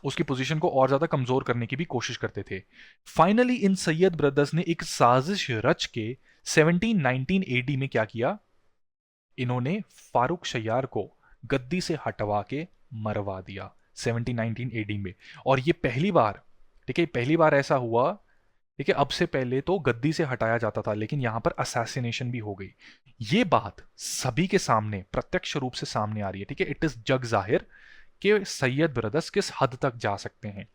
उसकी पोजीशन को और ज्यादा कमजोर करने की भी कोशिश करते थे। फाइनली इन सैयद ब्रदर्स ने एक साजिश रच के 1719 एडी में क्या किया, इन्होंने फारूक शियार को गद्दी से हटवा के मरवा दिया 1719 एडी में। और ये पहली बार, ठीक है, पहली बार ऐसा हुआ, ठीक है। अब से पहले तो गद्दी से हटाया जाता था, लेकिन यहां पर असैसिनेशन भी हो गई। ये बात सभी के सामने प्रत्यक्ष रूप से सामने आ रही है, ठीक है। इट इज जग जाहिर कि सैयद ब्रदर्स किस हद तक जा सकते हैं।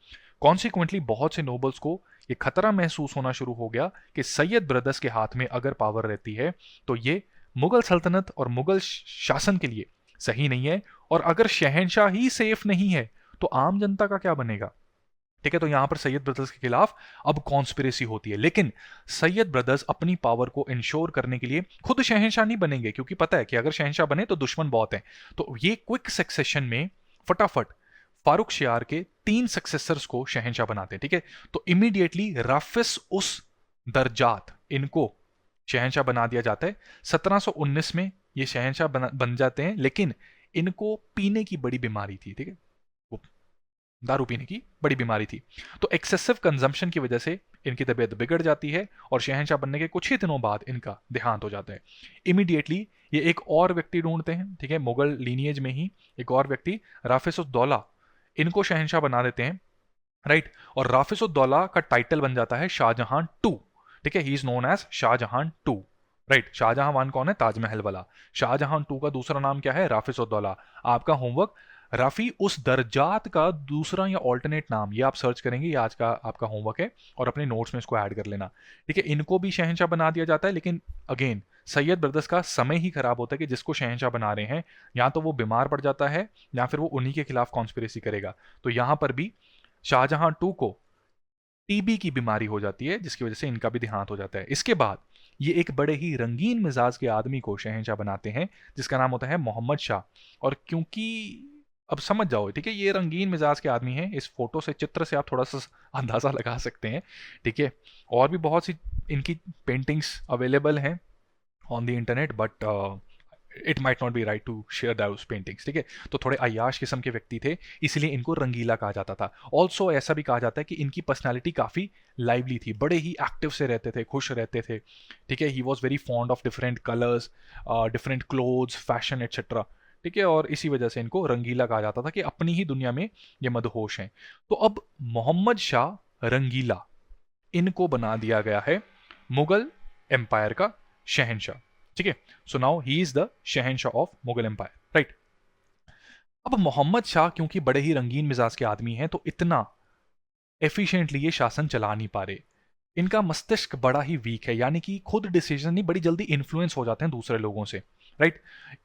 कॉन्सिक्वेंटली बहुत से नोबल्स को ये खतरा महसूस होना शुरू हो गया कि सैयद ब्रदर्स के हाथ में अगर पावर रहती है तो ये मुगल सल्तनत और मुगल शासन के लिए सही नहीं है। और अगर शहंशाह ही सेफ नहीं है तो आम जनता का क्या बनेगा, ठीक है। तो यहां पर सैयद ब्रदर्स के खिलाफ अब कॉन्स्पिरेसी होती है, लेकिन सैयद ब्रदर्स अपनी पावर को इंश्योर करने के लिए खुद शहंशाह नहीं बनेंगे, क्योंकि पता है कि अगर शहंशाह बने तो दुश्मन बहुत हैं। तो ये क्विक सक्सेशन में फटाफट फारूक शियार के 3 सक्सेसर्स को शहंशाह बनाते हैं, ठीक है। तो इमीडिएटली राफिस उस दरजात इनको शहंशाह बना दिया जाता है। 1719 में ये शहंशाह बन जाते हैं, लेकिन इनको पीने की बड़ी बीमारी थी, ठीक है, वो दारू पीने की बड़ी बीमारी थी। तो एक्सेसिव कंजम्पशन की वजह से इनकी तबीयत बिगड़ जाती है और शहंशाह बनने के कुछ ही दिनों बाद इनका देहांत हो जाता है। इमीडिएटली ये एक और व्यक्ति ढूंढते हैं, ठीक है, मुगल लीनिएज में ही एक और व्यक्ति राफिस-उद-दौला, इनको शहंशाह बना देते हैं, राइट। और राफिस-उद-दौला का टाइटल बन जाता है शाहजहां टू, ठीक है। He is known as Shahjahan two, right. Shahjahan one कौन है, ताजमहल वाला। शाहजहां टू का दूसरा नाम क्या है, राफिस-उद-दौला। आपका होमवर्क, रफी उस दर्जात का दूसरा या ऑल्टरनेट नाम, ये आप सर्च करेंगे, ये आज का आपका होमवर्क है, और अपने नोट्स में इसको ऐड कर लेना, ठीक है। इनको भी शहंशाह बना दिया जाता है, लेकिन अगेन सैयद ब्रदर्स का समय ही खराब होता है कि जिसको शहंशाह बना रहे हैं या तो वो बीमार पड़ जाता है या फिर वो उन्हीं के खिलाफ कॉन्स्पिरेसी करेगा। तो यहां पर भी शाहजहां टू को टीबी की बीमारी हो जाती है, जिसकी वजह से इनका भी देहांत हो जाता है। इसके बाद ये एक बड़े ही रंगीन मिजाज के आदमी को शहंशाह बनाते हैं, जिसका नाम होता है मोहम्मद शाह। और क्योंकि अब समझ जाओ, ठीक है, ये रंगीन मिजाज के आदमी हैं, इस फोटो से, चित्र से आप थोड़ा सा अंदाजा लगा सकते हैं, ठीक है। और भी बहुत सी इनकी पेंटिंग्स अवेलेबल हैं on the internet, but it might not be right to share those paintings, ठीक है। तो थोड़े अय्याश किस्म के व्यक्ति थे, इसलिए इनको रंगीला कहा जाता था। ऑल्सो ऐसा भी कहा जाता है कि इनकी पर्सनैलिटी काफ़ी लाइवली थी, बड़े ही एक्टिव से रहते थे, खुश रहते थे, ठीक है। He was very fond of different colours, different clothes, fashion etcetera, ठीक है। और इसी वजह से इनको रंगीला कहा जाता था कि अपनी ही दुनिया में ये मदहोश हैं। तो अब मोहम्मद शाह रंगीला, इनको बना दिया गया है मुगल एम्पायर का शहंशाह, ठीक है। So now he is the Shahenshah of Mughal empire, right. अब मोहम्मद शाह क्योंकि बड़े ही रंगीन मिजाज के आदमी हैं, तो इतना एफिशिएंटली ये शासन चला नहीं पा रहे। इनका मस्तिष्क बड़ा ही वीक है, यानी कि खुद डिसीजन नहीं, बड़ी जल्दी इन्फ्लुएंस हो जाते हैं दूसरे लोगों से, राइट।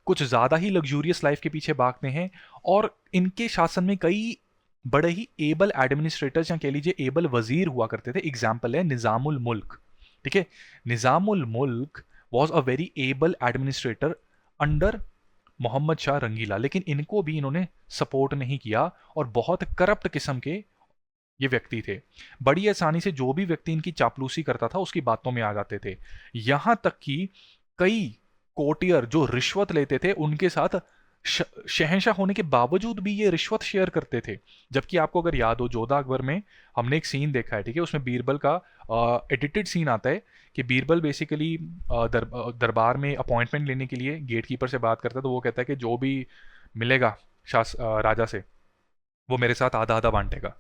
कुछ ज्यादा ही लग्जूरियस लाइफ के पीछे भागते हैं। और इनके शासन में कई बड़े ही एबल एडमिनिस्ट्रेटर्स या कह लीजिए एबल वजीर हुआ करते थे। एग्जाम्पल है निजामुल मुल्क, ठीक है। Nizamul Mulk was a very able administrator under Mohammad Shah Rangila, लेकिन इनको भी इन्होंने सपोर्ट नहीं किया और बहुत करप्ट किस्म के ये व्यक्ति थे। बड़ी आसानी से जो भी व्यक्ति इनकी चापलूसी करता था उसकी बातों में आ जाते थे। यहां तक कि कई कोटियर जो रिश्वत लेते थे उनके साथ शहंशाह होने के बावजूद भी ये रिश्वत शेयर करते थे। जबकि आपको अगर याद हो जोधा अकबर में हमने एक सीन देखा है, ठीक है, उसमें बीरबल का एडिटेड सीन आता है कि बीरबल बेसिकली दरबार में अपॉइंटमेंट लेने के लिए गेटकीपर से बात करता है, तो वो कहता है कि जो भी मिलेगा राजा से वो मेरे साथ आधा आधा बांटेगा।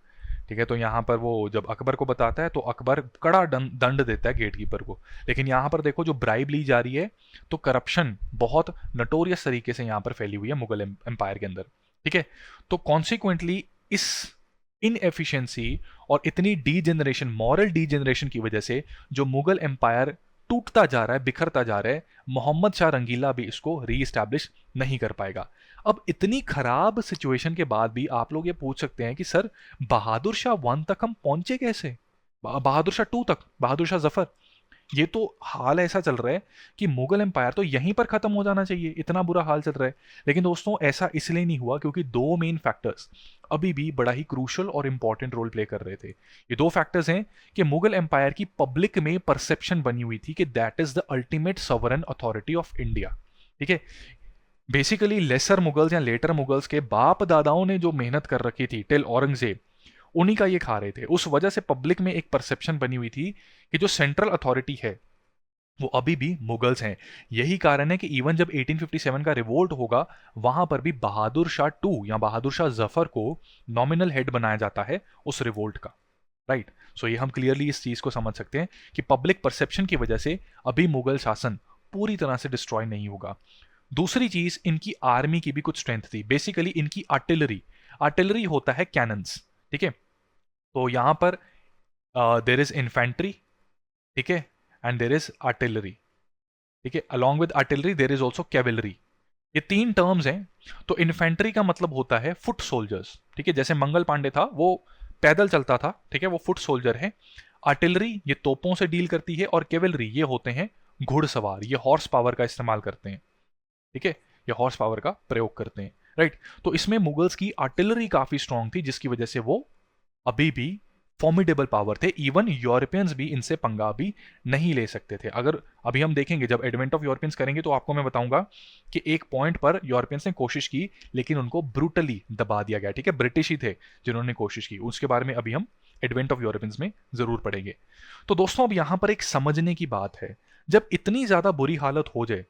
ठीक है, तो यहाँ पर वो जब अकबर को बताता है तो अकबर कड़ा दंड देता है गेटकीपर को। लेकिन यहाँ पर देखो जो ब्राइब ली जा रही है, तो करप्शन बहुत नटोरियस तरीके से यहाँ पर फैली हुई है मुगल एम्पायर के अंदर। ठीक है, तो कॉन्सिक्वेंटली इस इनएफिशिएंसी और इतनी डीजेनरेशन, मॉरल डीजेनरेशन की वजह से जो मुगल एम्पायर टूटता जा रहा है, बिखरता जा रहा है, मोहम्मद शाह रंगीला भी इसको रीइस्टैब्लिश नहीं कर पाएगा। अब इतनी खराब सिचुएशन के बाद भी आप लोग ये पूछ सकते हैं कि सर बहादुर शाह 1 तक हम पहुंचे कैसे, बहादुर शाह 2 तक, बहादुर शाह जफर, ये तो हाल ऐसा चल रहा है कि मुगल एम्पायर तो यहीं पर खत्म हो जाना चाहिए, इतना बुरा हाल चल रहा है। लेकिन दोस्तों ऐसा इसलिए नहीं हुआ क्योंकि दो मेन फैक्टर्स अभी भी बड़ा ही क्रूशल और इंपॉर्टेंट रोल प्ले कर रहे थे। ये दो फैक्टर्स हैं कि मुगल एम्पायर की पब्लिक में परसेप्शन बनी हुई थी कि that is the ultimate sovereign authority of India. ठीक है, बेसिकली लेसर मुगल्स या लेटर मुगल्स के बाप दादाओं ने जो मेहनत कर रखी थी टिल औरंगजेब, उन्हीं का ये खा रहे थे। उस वजह से पब्लिक में एक परसेप्शन बनी हुई थी कि जो सेंट्रल अथॉरिटी है वो अभी भी मुगल्स हैं। यही कारण है कि इवन जब 1857 का रिवोल्ट होगा वहां पर भी बहादुर शाह 2 या बहादुर शाह जफर को नॉमिनल हेड बनाया जाता है उस रिवोल्ट का। राइट, सो ये हम क्लियरली इस चीज को समझ सकते हैं कि पब्लिक परसेप्शन की वजह से अभी मुगल शासन पूरी तरह से डिस्ट्रॉय नहीं होगा। दूसरी चीज, इनकी आर्मी की भी कुछ स्ट्रेंथ थी। बेसिकली इनकी आर्टिलरी, आर्टिलरी होता है कैनन्स। ठीक है, तो यहां पर देर इज इन्फेंट्री, ठीक है, एंड देर इज आर्टिलरी। ठीक है, along with artillery there is also cavalry. ये 3 टर्म्स हैं। तो इन्फेंट्री का मतलब होता है फुट सोल्जर्स। ठीक है, जैसे मंगल पांडे था वो पैदल चलता था, ठीक है, वो फुट सोल्जर है। आर्टिलरी ये तोपों से डील करती है और कैवेलरी ये होते हैं घुड़सवार, ये हॉर्स पावर का इस्तेमाल करते हैं। ठीक है, ये हॉर्स पावर का प्रयोग करते हैं। राइट, तो इसमें मुगल्स की आर्टिलरी काफी स्ट्रांग थी जिसकी वजह से वो अभी भी फॉर्मिडेबल पावर थे। इवन यूरोपियंस भी इनसे पंगा भी नहीं ले सकते थे। अगर अभी हम देखेंगे जब एडवेंट ऑफ यूरोपियंस करेंगे तो आपको मैं बताऊंगा कि एक पॉइंट पर यूरोपियंस ने कोशिश की लेकिन उनको ब्रूटली दबा दिया गया। ठीक है, ब्रिटिश ही थे जिन्होंने कोशिश की, उसके बारे में अभी हम एडवेंट ऑफ यूरोपियंस में जरूर पढ़ेंगे। तो दोस्तों अब यहां पर एक समझने की बात है, जब इतनी ज्यादा बुरी हालत हो जाए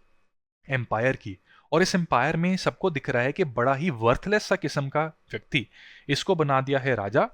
एम्पायर की और इस एम्पायर में सबको दिख रहा है कि बड़ा ही वर्थलेस सा किस्म का व्यक्ति इसको बना दिया है राजा,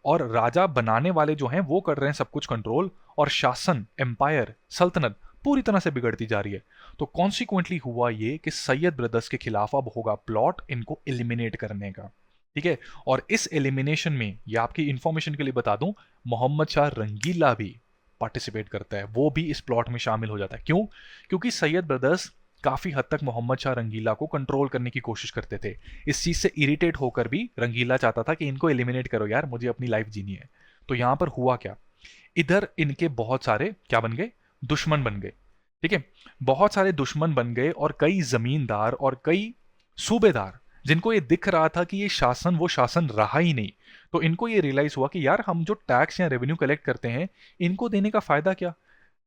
और राजा बनाने वाले जो हैं वो कर रहे हैं सब कुछ कंट्रोल, और शासन, एम्पायर, सल्तनत पूरी तरह से बिगड़ती जा रही है, तो कॉन्सिक्वेंटली हुआ ये कि सैयद ब्रदर्स के खिलाफ अब होगा प्लॉट इनको एलिमिनेट करने का। ठीक है, और इस एलिमिनेशन में ये आपकी इंफॉर्मेशन के लिए बता दूं, मोहम्मद शाह रंगीला भी पार्टिसिपेट करता है, वो भी इस प्लॉट में शामिल हो जाता है। क्यों? क्योंकि सैयद ब्रदर्स काफी हद तक मोहम्मद शाह रंगीला को कंट्रोल करने की कोशिश करते थे। इस चीज से इरिटेट होकर भी रंगीला चाहता था कि इनको एलिमिनेट करो यार, मुझे अपनी लाइफ जीनी है। तो यहां पर हुआ क्या, इधर इनके बहुत सारे क्या बन गए, दुश्मन बन गए। ठीक है, बहुत सारे दुश्मन बन गए और कई जमींदार और कई सूबेदार जिनको ये दिख रहा था कि ये शासन वो शासन रहा ही नहीं, तो इनको ये रियलाइज हुआ कि यार हम जो टैक्स या रेवेन्यू कलेक्ट करते हैं इनको देने का फायदा क्या,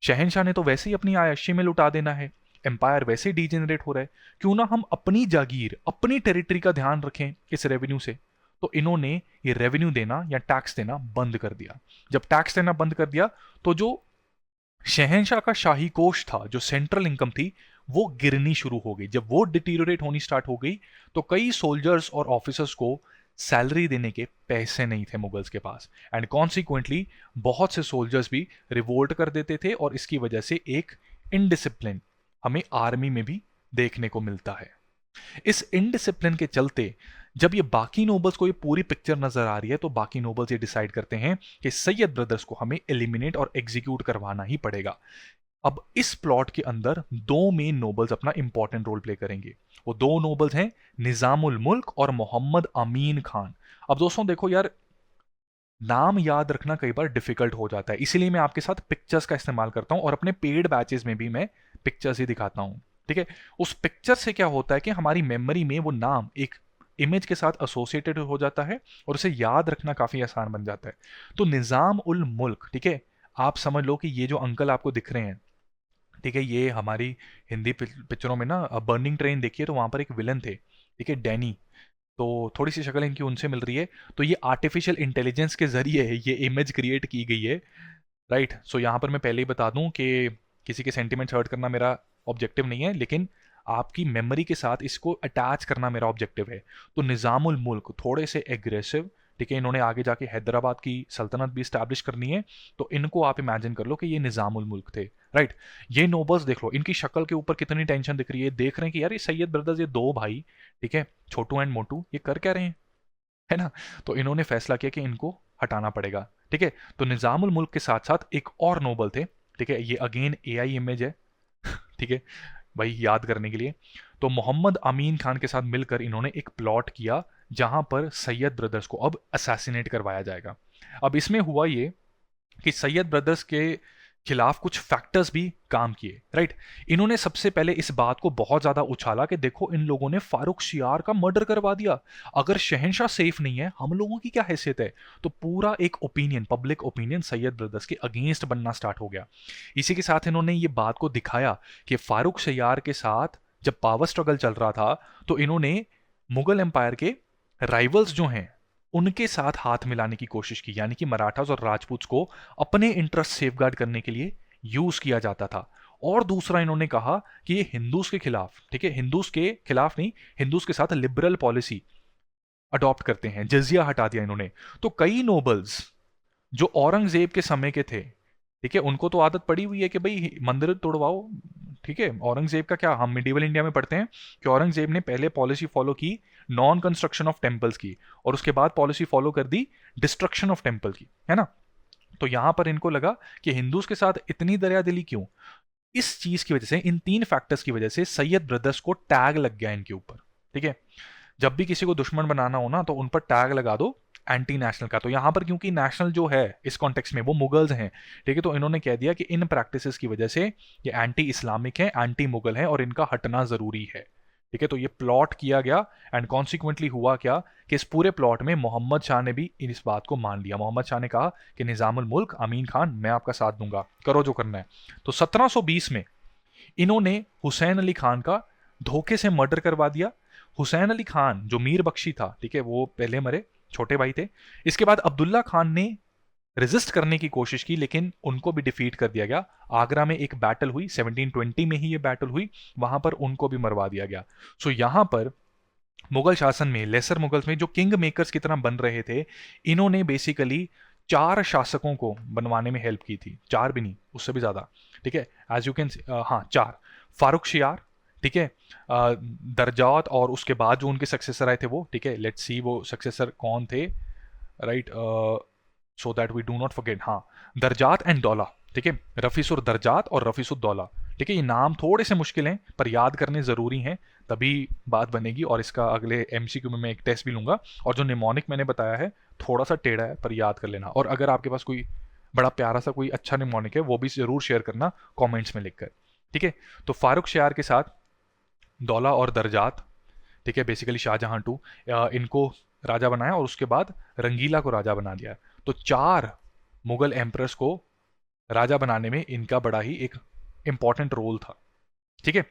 शहनशाह ने तो वैसे ही अपनी आयशी में लुटा देना है, एम्पायर वैसे ही डीजेनरेट हो रहा है, क्यों ना हम अपनी जागीर, अपनी टेरिटरी का ध्यान रखें इस रेवेन्यू से। तो इन्होंने ये रेवेन्यू देना या टैक्स देना बंद कर दिया। जब टैक्स देना बंद कर दिया तो जो शहनशाह का शाही कोष था, जो सेंट्रल इनकम थी, वो गिरनी शुरू हो गई। जब वो डिटीरियोरेट होनी स्टार्ट हो गई तो कई सोल्जर्स और ऑफिसर्स को सैलरी देने के पैसे नहीं थे मुगल्स के पास, एंड कॉन्सिक्वेंटली बहुत से सोल्जर्स भी रिवोल्ट कर देते थे, और इसकी वजह से एक इनडिसिप्लिन हमें आर्मी में भी देखने को मिलता है। इस इनडिसिप्लिन के चलते जब ये बाकी नोबल्स को ये पूरी पिक्चर नजर आ रही है तो बाकी नोबल्स ये डिसाइड करते हैं कि सैयद ब्रदर्स को हमें एलिमिनेट और एग्जीक्यूट करवाना ही पड़ेगा। अब इस प्लॉट के अंदर 2 मेन नोबल्स अपना इंपॉर्टेंट रोल प्ले करेंगे। वो 2 नोबल्स हैं निजामुल मुल्क और मोहम्मद अमीन खान। अब दोस्तों देखो यार, नाम याद रखना कई बार डिफिकल्ट हो जाता है, इसीलिए मैं आपके साथ पिक्चर्स का इस्तेमाल करता हूं और अपने पेड बैचेस में भी मैं पिक्चर्स ही दिखाता हूं। ठीक है। उस पिक्चर से क्या होता है कि हमारी मेमोरी में वो नाम एक इमेज के साथ एसोसिएटेड हो जाता है और उसे याद रखना काफी आसान बन जाता है। तो निजाम उल मुल्क, ठीक है, आप समझ लो कि ये जो अंकल आपको दिख रहे हैं, ठीक है, ये हमारी हिंदी पिक्चरों में ना बर्निंग ट्रेन देखिए तो वहां पर एक विलन थे, ठीक है, डैनी। तो थोड़ी सी शक्ल इनकी उनसे मिल रही है। तो ये आर्टिफिशियल इंटेलिजेंस के जरिए ये इमेज क्रिएट की गई है, राइट। सो यहाँ पर मैं पहले ही बता दूं कि किसी के सेंटिमेंट्स हर्ट करना मेरा ऑब्जेक्टिव नहीं है, लेकिन आपकी मेमोरी के साथ इसको अटैच करना मेरा ऑब्जेक्टिव है। तो निज़ामुल मुल्क थोड़े से एग्रेसिव, ठीक है, इन्होंने आगे जाके हैदराबाद की सल्तनत भी स्टैब्लिश करनी है। तो इनको आप इमेजिन कर लो कि ये निज़ामुल मुल्क थे, राइट। ये नोबल्स देख लो, इनकी शक्ल के ऊपर कितनी टेंशन दिख रही है, देख रहे हैं कि यार ये सैयद ब्रदर्स, ये दो भाई, ठीक है, छोटू एंड मोटू, ये कर क्या रहे हैं, है ना। तो इन्होंने फैसला किया कि इनको हटाना पड़ेगा, ठीक है। तो निज़ामुल मुल्क के साथ साथ एक और नोबल थे, ठीक है, ये अगेन एआई इमेज है, ठीक है, भाई याद करने के लिए। तो मोहम्मद अमीन खान के साथ मिलकर इन्होंने एक प्लॉट किया जहां पर सैयद ब्रदर्स को अब असैसिनेट करवाया जाएगा। अब इसमें हुआ ये कि सैयद ब्रदर्स के खिलाफ कुछ फैक्टर्स भी काम किए, राइट। इन्होंने सबसे पहले इस बात को बहुत ज्यादा उछाला कि देखो इन लोगों ने फारूक शियार का मर्डर करवा दिया, अगर शहंशाह सेफ नहीं है हम लोगों की क्या हैसियत है। तो पूरा एक opinion, public opinion Syed brothers के अगेंस्ट बनना स्टार्ट हो गया। इसी के साथ इन्होंने ये बात को दिखाया कि फारूक शियार के साथ जब पावर स्ट्रगल चल रहा था तो इन्होंने मुगल एम्पायर के राइवल्स जो हैं उनके साथ हाथ मिलाने की कोशिश की, यानी कि मराठास और राजपूत को अपने इंटरेस्ट सेफगार्ड करने के लिए यूज किया जाता था। और दूसरा इन्होंने कहा कि ये हिंदूज के खिलाफ, ठीक है, हिंदूज के खिलाफ नहीं, हिंदूज के साथ लिबरल पॉलिसी अडॉप्ट करते हैं, जजिया हटा दिया इन्होंने। तो कई नोबल्स जो औरंगजेब के समय के थे, ठीक है, उनको तो आदत पड़ी हुई है कि भाई मंदिर तोड़वाओ, ठीक है। औरंगजेब का क्या, हम मिडिवल इंडिया में पढ़ते हैं कि औरंगजेब ने पहले पॉलिसी फॉलो की नॉन कंस्ट्रक्शन ऑफ टेम्पल्स की, और उसके बाद पॉलिसी फॉलो कर दी डिस्ट्रक्शन ऑफ टेम्पल की, है ना। तो यहां पर इनको लगा कि हिंदूज के साथ इतनी दरियादिली क्यों। इस चीज की वजह से, इन तीन फैक्टर्स की वजह से सैयद ब्रदर्स को टैग लग गया इनके ऊपर, ठीक है। जब भी किसी को दुश्मन बनाना हो ना तो उन पर टैग लगा दो एंटी नेशनल का। तो यहां पर क्योंकि नेशनल जो है इस कॉन्टेक्स्ट में वो मुगल्स हैं, ठीक है, तो इन्होंने कह दिया कि इन प्रैक्टिसेस की वजह से ये एंटी इस्लामिक है, एंटी मुगल है और इनका हटना जरूरी है, ठीक है। तो ये प्लॉट किया गया एंड कॉन्सिक्वेंटली हुआ क्या कि इस पूरे प्लॉट में मोहम्मद शाह ने भी इस बात को मान लिया। मोहम्मद शाह ने कहा कि निजामुल मुल्क अमीन खान, मैं आपका साथ दूंगा, करो जो करना है। तो 1720 में इन्होंने हुसैन अली खान का धोखे से मर्डर करवा दिया। हुसैन अली खान जो मीर बख्शी था, ठीक है, वो पहले मरे, छोटे भाई थे। इसके बाद अब्दुल्ला खान ने रेजिस्ट करने की कोशिश की लेकिन उनको भी डिफीट कर दिया गया। आगरा में एक बैटल हुई, 1720 में ही ये बैटल हुई, वहां पर उनको भी मरवा दिया गया। सो यहां पर मुगल शासन में, लेसर मुगल्स में जो किंग मेकर्स की तरह बन रहे थे, इन्होंने बेसिकली चार शासकों को बनवाने में हेल्प की थी, चार भी नहीं उससे भी ज्यादा, ठीक है, एज यू कैन, हाँ चार। फारूक शियार, ठीक है, दरजात, और उसके बाद जो उनके सक्सेसर आए थे वो, ठीक है, लेट्स सी वो सक्सेसर कौन थे, right, so that we do not forget, हाँ, दरजात एंड दौला, ठीक है, रफीसुर दरजात और रफीसुर दौला, ठीक है। ये नाम थोड़े से मुश्किल हैं पर याद करने ज़रूरी हैं, तभी बात बनेगी। और इसका अगले एमसीक्यू में मैं एक टेस्ट भी लूंगा। और जो निमोनिक मैंने बताया है थोड़ा सा टेढ़ा है पर याद कर लेना, और अगर आपके पास कोई बड़ा प्यारा सा कोई अच्छा निमोनिक है वो भी ज़रूर शेयर करना कॉमेंट्स में लिखकर, ठीक है। तो फारूक शियार के साथ दौला और दरजात, ठीक है, बेसिकली शाहजहां टू, इनको राजा बनाया और उसके बाद रंगीला को राजा बना दिया। तो चार मुगल एम्प्रस को राजा बनाने में इनका बड़ा ही एक इंपॉर्टेंट रोल था, ठीक है।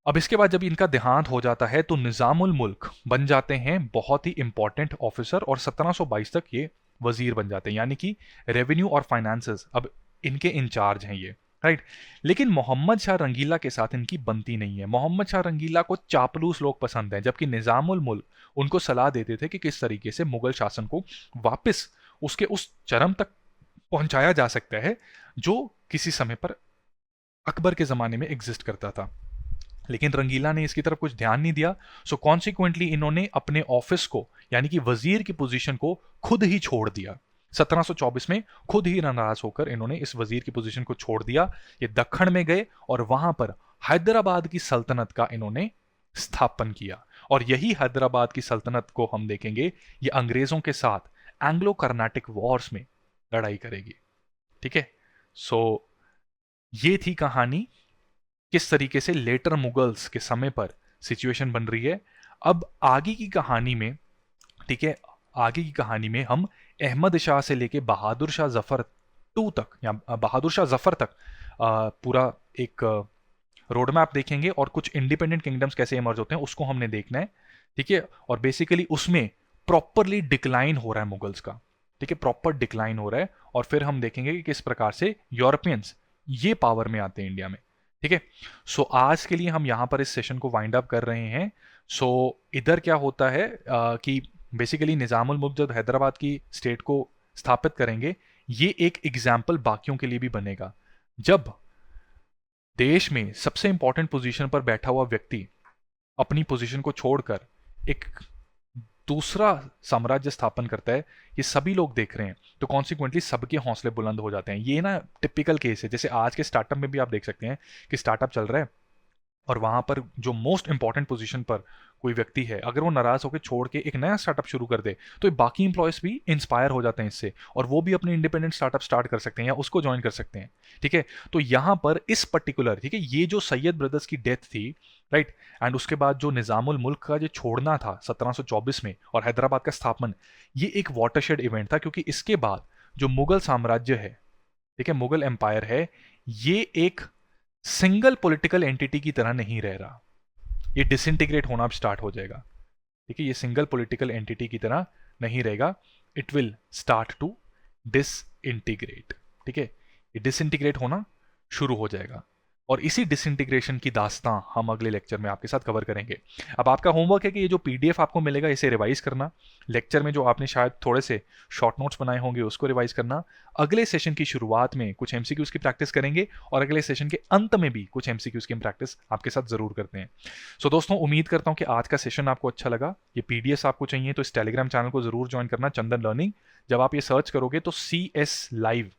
अब इसके बाद जब इनका देहांत हो जाता है तो निजामुल मुल्क बन जाते हैं बहुत ही इंपॉर्टेंट ऑफिसर, और 1722 तक ये वजीर बन जाते हैं, यानी कि रेवेन्यू और फाइनेंसेस अब इनके इंचार्ज हैं ये, राइट। लेकिन मोहम्मद शाह रंगीला के साथ इनकी बनती नहीं है। मोहम्मद शाह रंगीला को चापलूस लोग पसंद हैं, जबकि निजामुल मुल्क उनको सलाह देते थे कि किस तरीके से मुगल शासन को वापस उसके उस चरम तक पहुंचाया जा सकता है जो किसी समय पर अकबर के ज़माने में एग्जिस्ट करता था। लेकिन रंगीला ने इसकी तरफ कुछ ध्यान नहीं दिया। सो कॉन्सिक्वेंटली इन्होंने अपने ऑफिस को, यानी कि वजीर की पोजीशन को खुद ही छोड़ दिया। 1724 में खुद ही नाराज होकर इन्होंने इस वजीर की पोजीशन को छोड़ दिया। ये दक्खन में गए और वहां पर हैदराबाद की सल्तनत का इन्होंने स्थापन किया। और यही हैदराबाद की सल्तनत को हम देखेंगे ये अंग्रेजों के साथ एंग्लो कर्नाटिक वॉर्स में लड़ाई करेगी, ठीक है। सो ये थी कहानी किस तरीके से लेटर मुगल्स के समय पर सिचुएशन बन रही है। अब आगे की कहानी में, ठीक है, आगे की कहानी में हम अहमद शाह से लेके बहादुर शाह जफर टू तक या बहादुर शाह जफर तक पूरा एक रोड मैप देखेंगे और कुछ इंडिपेंडेंट किंगडम्स कैसे इमर्ज होते हैं उसको हमने देखना है, ठीक है। और बेसिकली उसमें प्रॉपरली डिक्लाइन हो रहा है मुगल्स का, ठीक है, प्रॉपर डिक्लाइन हो रहा है। और फिर हम देखेंगे कि किस प्रकार से यूरोपियंस ये पावर में आते हैं इंडिया में, ठीक है। सो आज के लिए हम यहाँ पर इस सेशन को वाइंड अप कर रहे हैं। सो इधर क्या होता है कि बेसिकली निज़ामुल मुल्क जब हैदराबाद की स्टेट को स्थापित करेंगे, ये एक एग्जाम्पल बाकियों के लिए भी बनेगा। जब देश में सबसे इंपॉर्टेंट पोजीशन पर बैठा हुआ व्यक्ति अपनी पोजीशन को छोड़कर एक दूसरा साम्राज्य स्थापन करता है, ये सभी लोग देख रहे हैं, तो कॉन्सिक्वेंटली सबके हौसले बुलंद हो जाते हैं। ये ना टिपिकल केस है, जैसे आज के स्टार्टअप में भी आप देख सकते हैं कि स्टार्टअप चल रहा है और वहां पर जो मोस्ट इंपॉर्टेंट पोजीशन पर कोई व्यक्ति है, अगर वो नाराज होकर छोड़ के एक नया स्टार्टअप शुरू कर दे, तो बाकी इंप्लॉयज भी इंस्पायर हो जाते हैं इससे, और वो भी अपने इंडिपेंडेंट स्टार्टअप स्टार्ट कर सकते हैं या उसको ज्वाइन कर सकते हैं, ठीक है। तो यहां पर इस पर्टिकुलर, ठीक है, ये जो सैयद ब्रदर्स की डेथ थी, राइट, एंड उसके बाद जो निजामुल मुल्क का जो छोड़ना था 1724 में और हैदराबाद का स्थापन, ये एक वाटरशेड इवेंट था, क्योंकि इसके बाद जो मुगल साम्राज्य है, ठीक है, मुगल एम्पायर है, ये एक सिंगल पॉलिटिकल एंटिटी की तरह नहीं रह रहा, ये डिसइंटीग्रेट होना अब स्टार्ट हो जाएगा, ठीक है। ये सिंगल पॉलिटिकल एंटिटी की तरह नहीं रहेगा, it will start to disintegrate, ठीक है, ये डिसइंटीग्रेट होना शुरू हो जाएगा। और इसी डिसइंटीग्रेशन की दास्तां हम अगले लेक्चर में आपके साथ कवर करेंगे। अब आपका होमवर्क है कि ये जो पीडीएफ आपको मिलेगा इसे रिवाइज करना, लेक्चर में जो आपने शायद थोड़े से शॉर्ट नोट्स बनाए होंगे उसको रिवाइज करना। अगले सेशन की शुरुआत में कुछ एमसीक्यूज की प्रैक्टिस करेंगे और अगले सेशन के अंत में भी कुछ एमसीक्यूज की प्रैक्टिस आपके साथ जरूर करते हैं। सो दोस्तों, उम्मीद करता हूं कि आज का सेशन आपको अच्छा लगा। ये पीडीएफ आपको चाहिए तो इस टेलीग्राम चैनल को जरूर ज्वाइन करना, चंदन लर्निंग। जब आप ये सर्च करोगे तो CS लाइव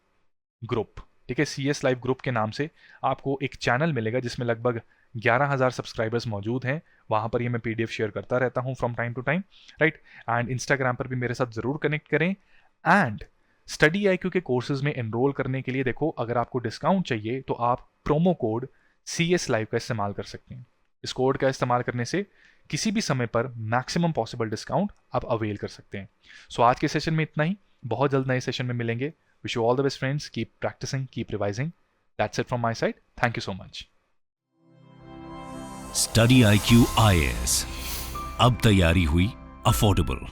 ग्रुप, ठीक है, CS लाइव ग्रुप के नाम से आपको एक चैनल मिलेगा जिसमें लगभग 11,000 सब्सक्राइबर्स मौजूद हैं। वहां पर ये मैं पीडीएफ शेयर करता रहता हूं from time to time, right. And Instagram पर भी मेरे साथ जरूर कनेक्ट करें। एंड स्टडी IQ के कोर्सेज में एनरोल करने के लिए देखो, अगर आपको डिस्काउंट चाहिए तो आप प्रोमो कोड CS लाइव का इस्तेमाल कर सकते हैं। इस कोड का इस्तेमाल करने से किसी भी समय पर मैक्सिमम पॉसिबल डिस्काउंट आप अवेल कर सकते हैं। सो आज के सेशन में इतना ही, बहुत जल्द नए सेशन में मिलेंगे। Wish you all the best, friends. Keep practicing, keep revising. That's it from my side. Thank you so much. Study IQ IAS, अब तैयारी हुई अफोर्डेबल।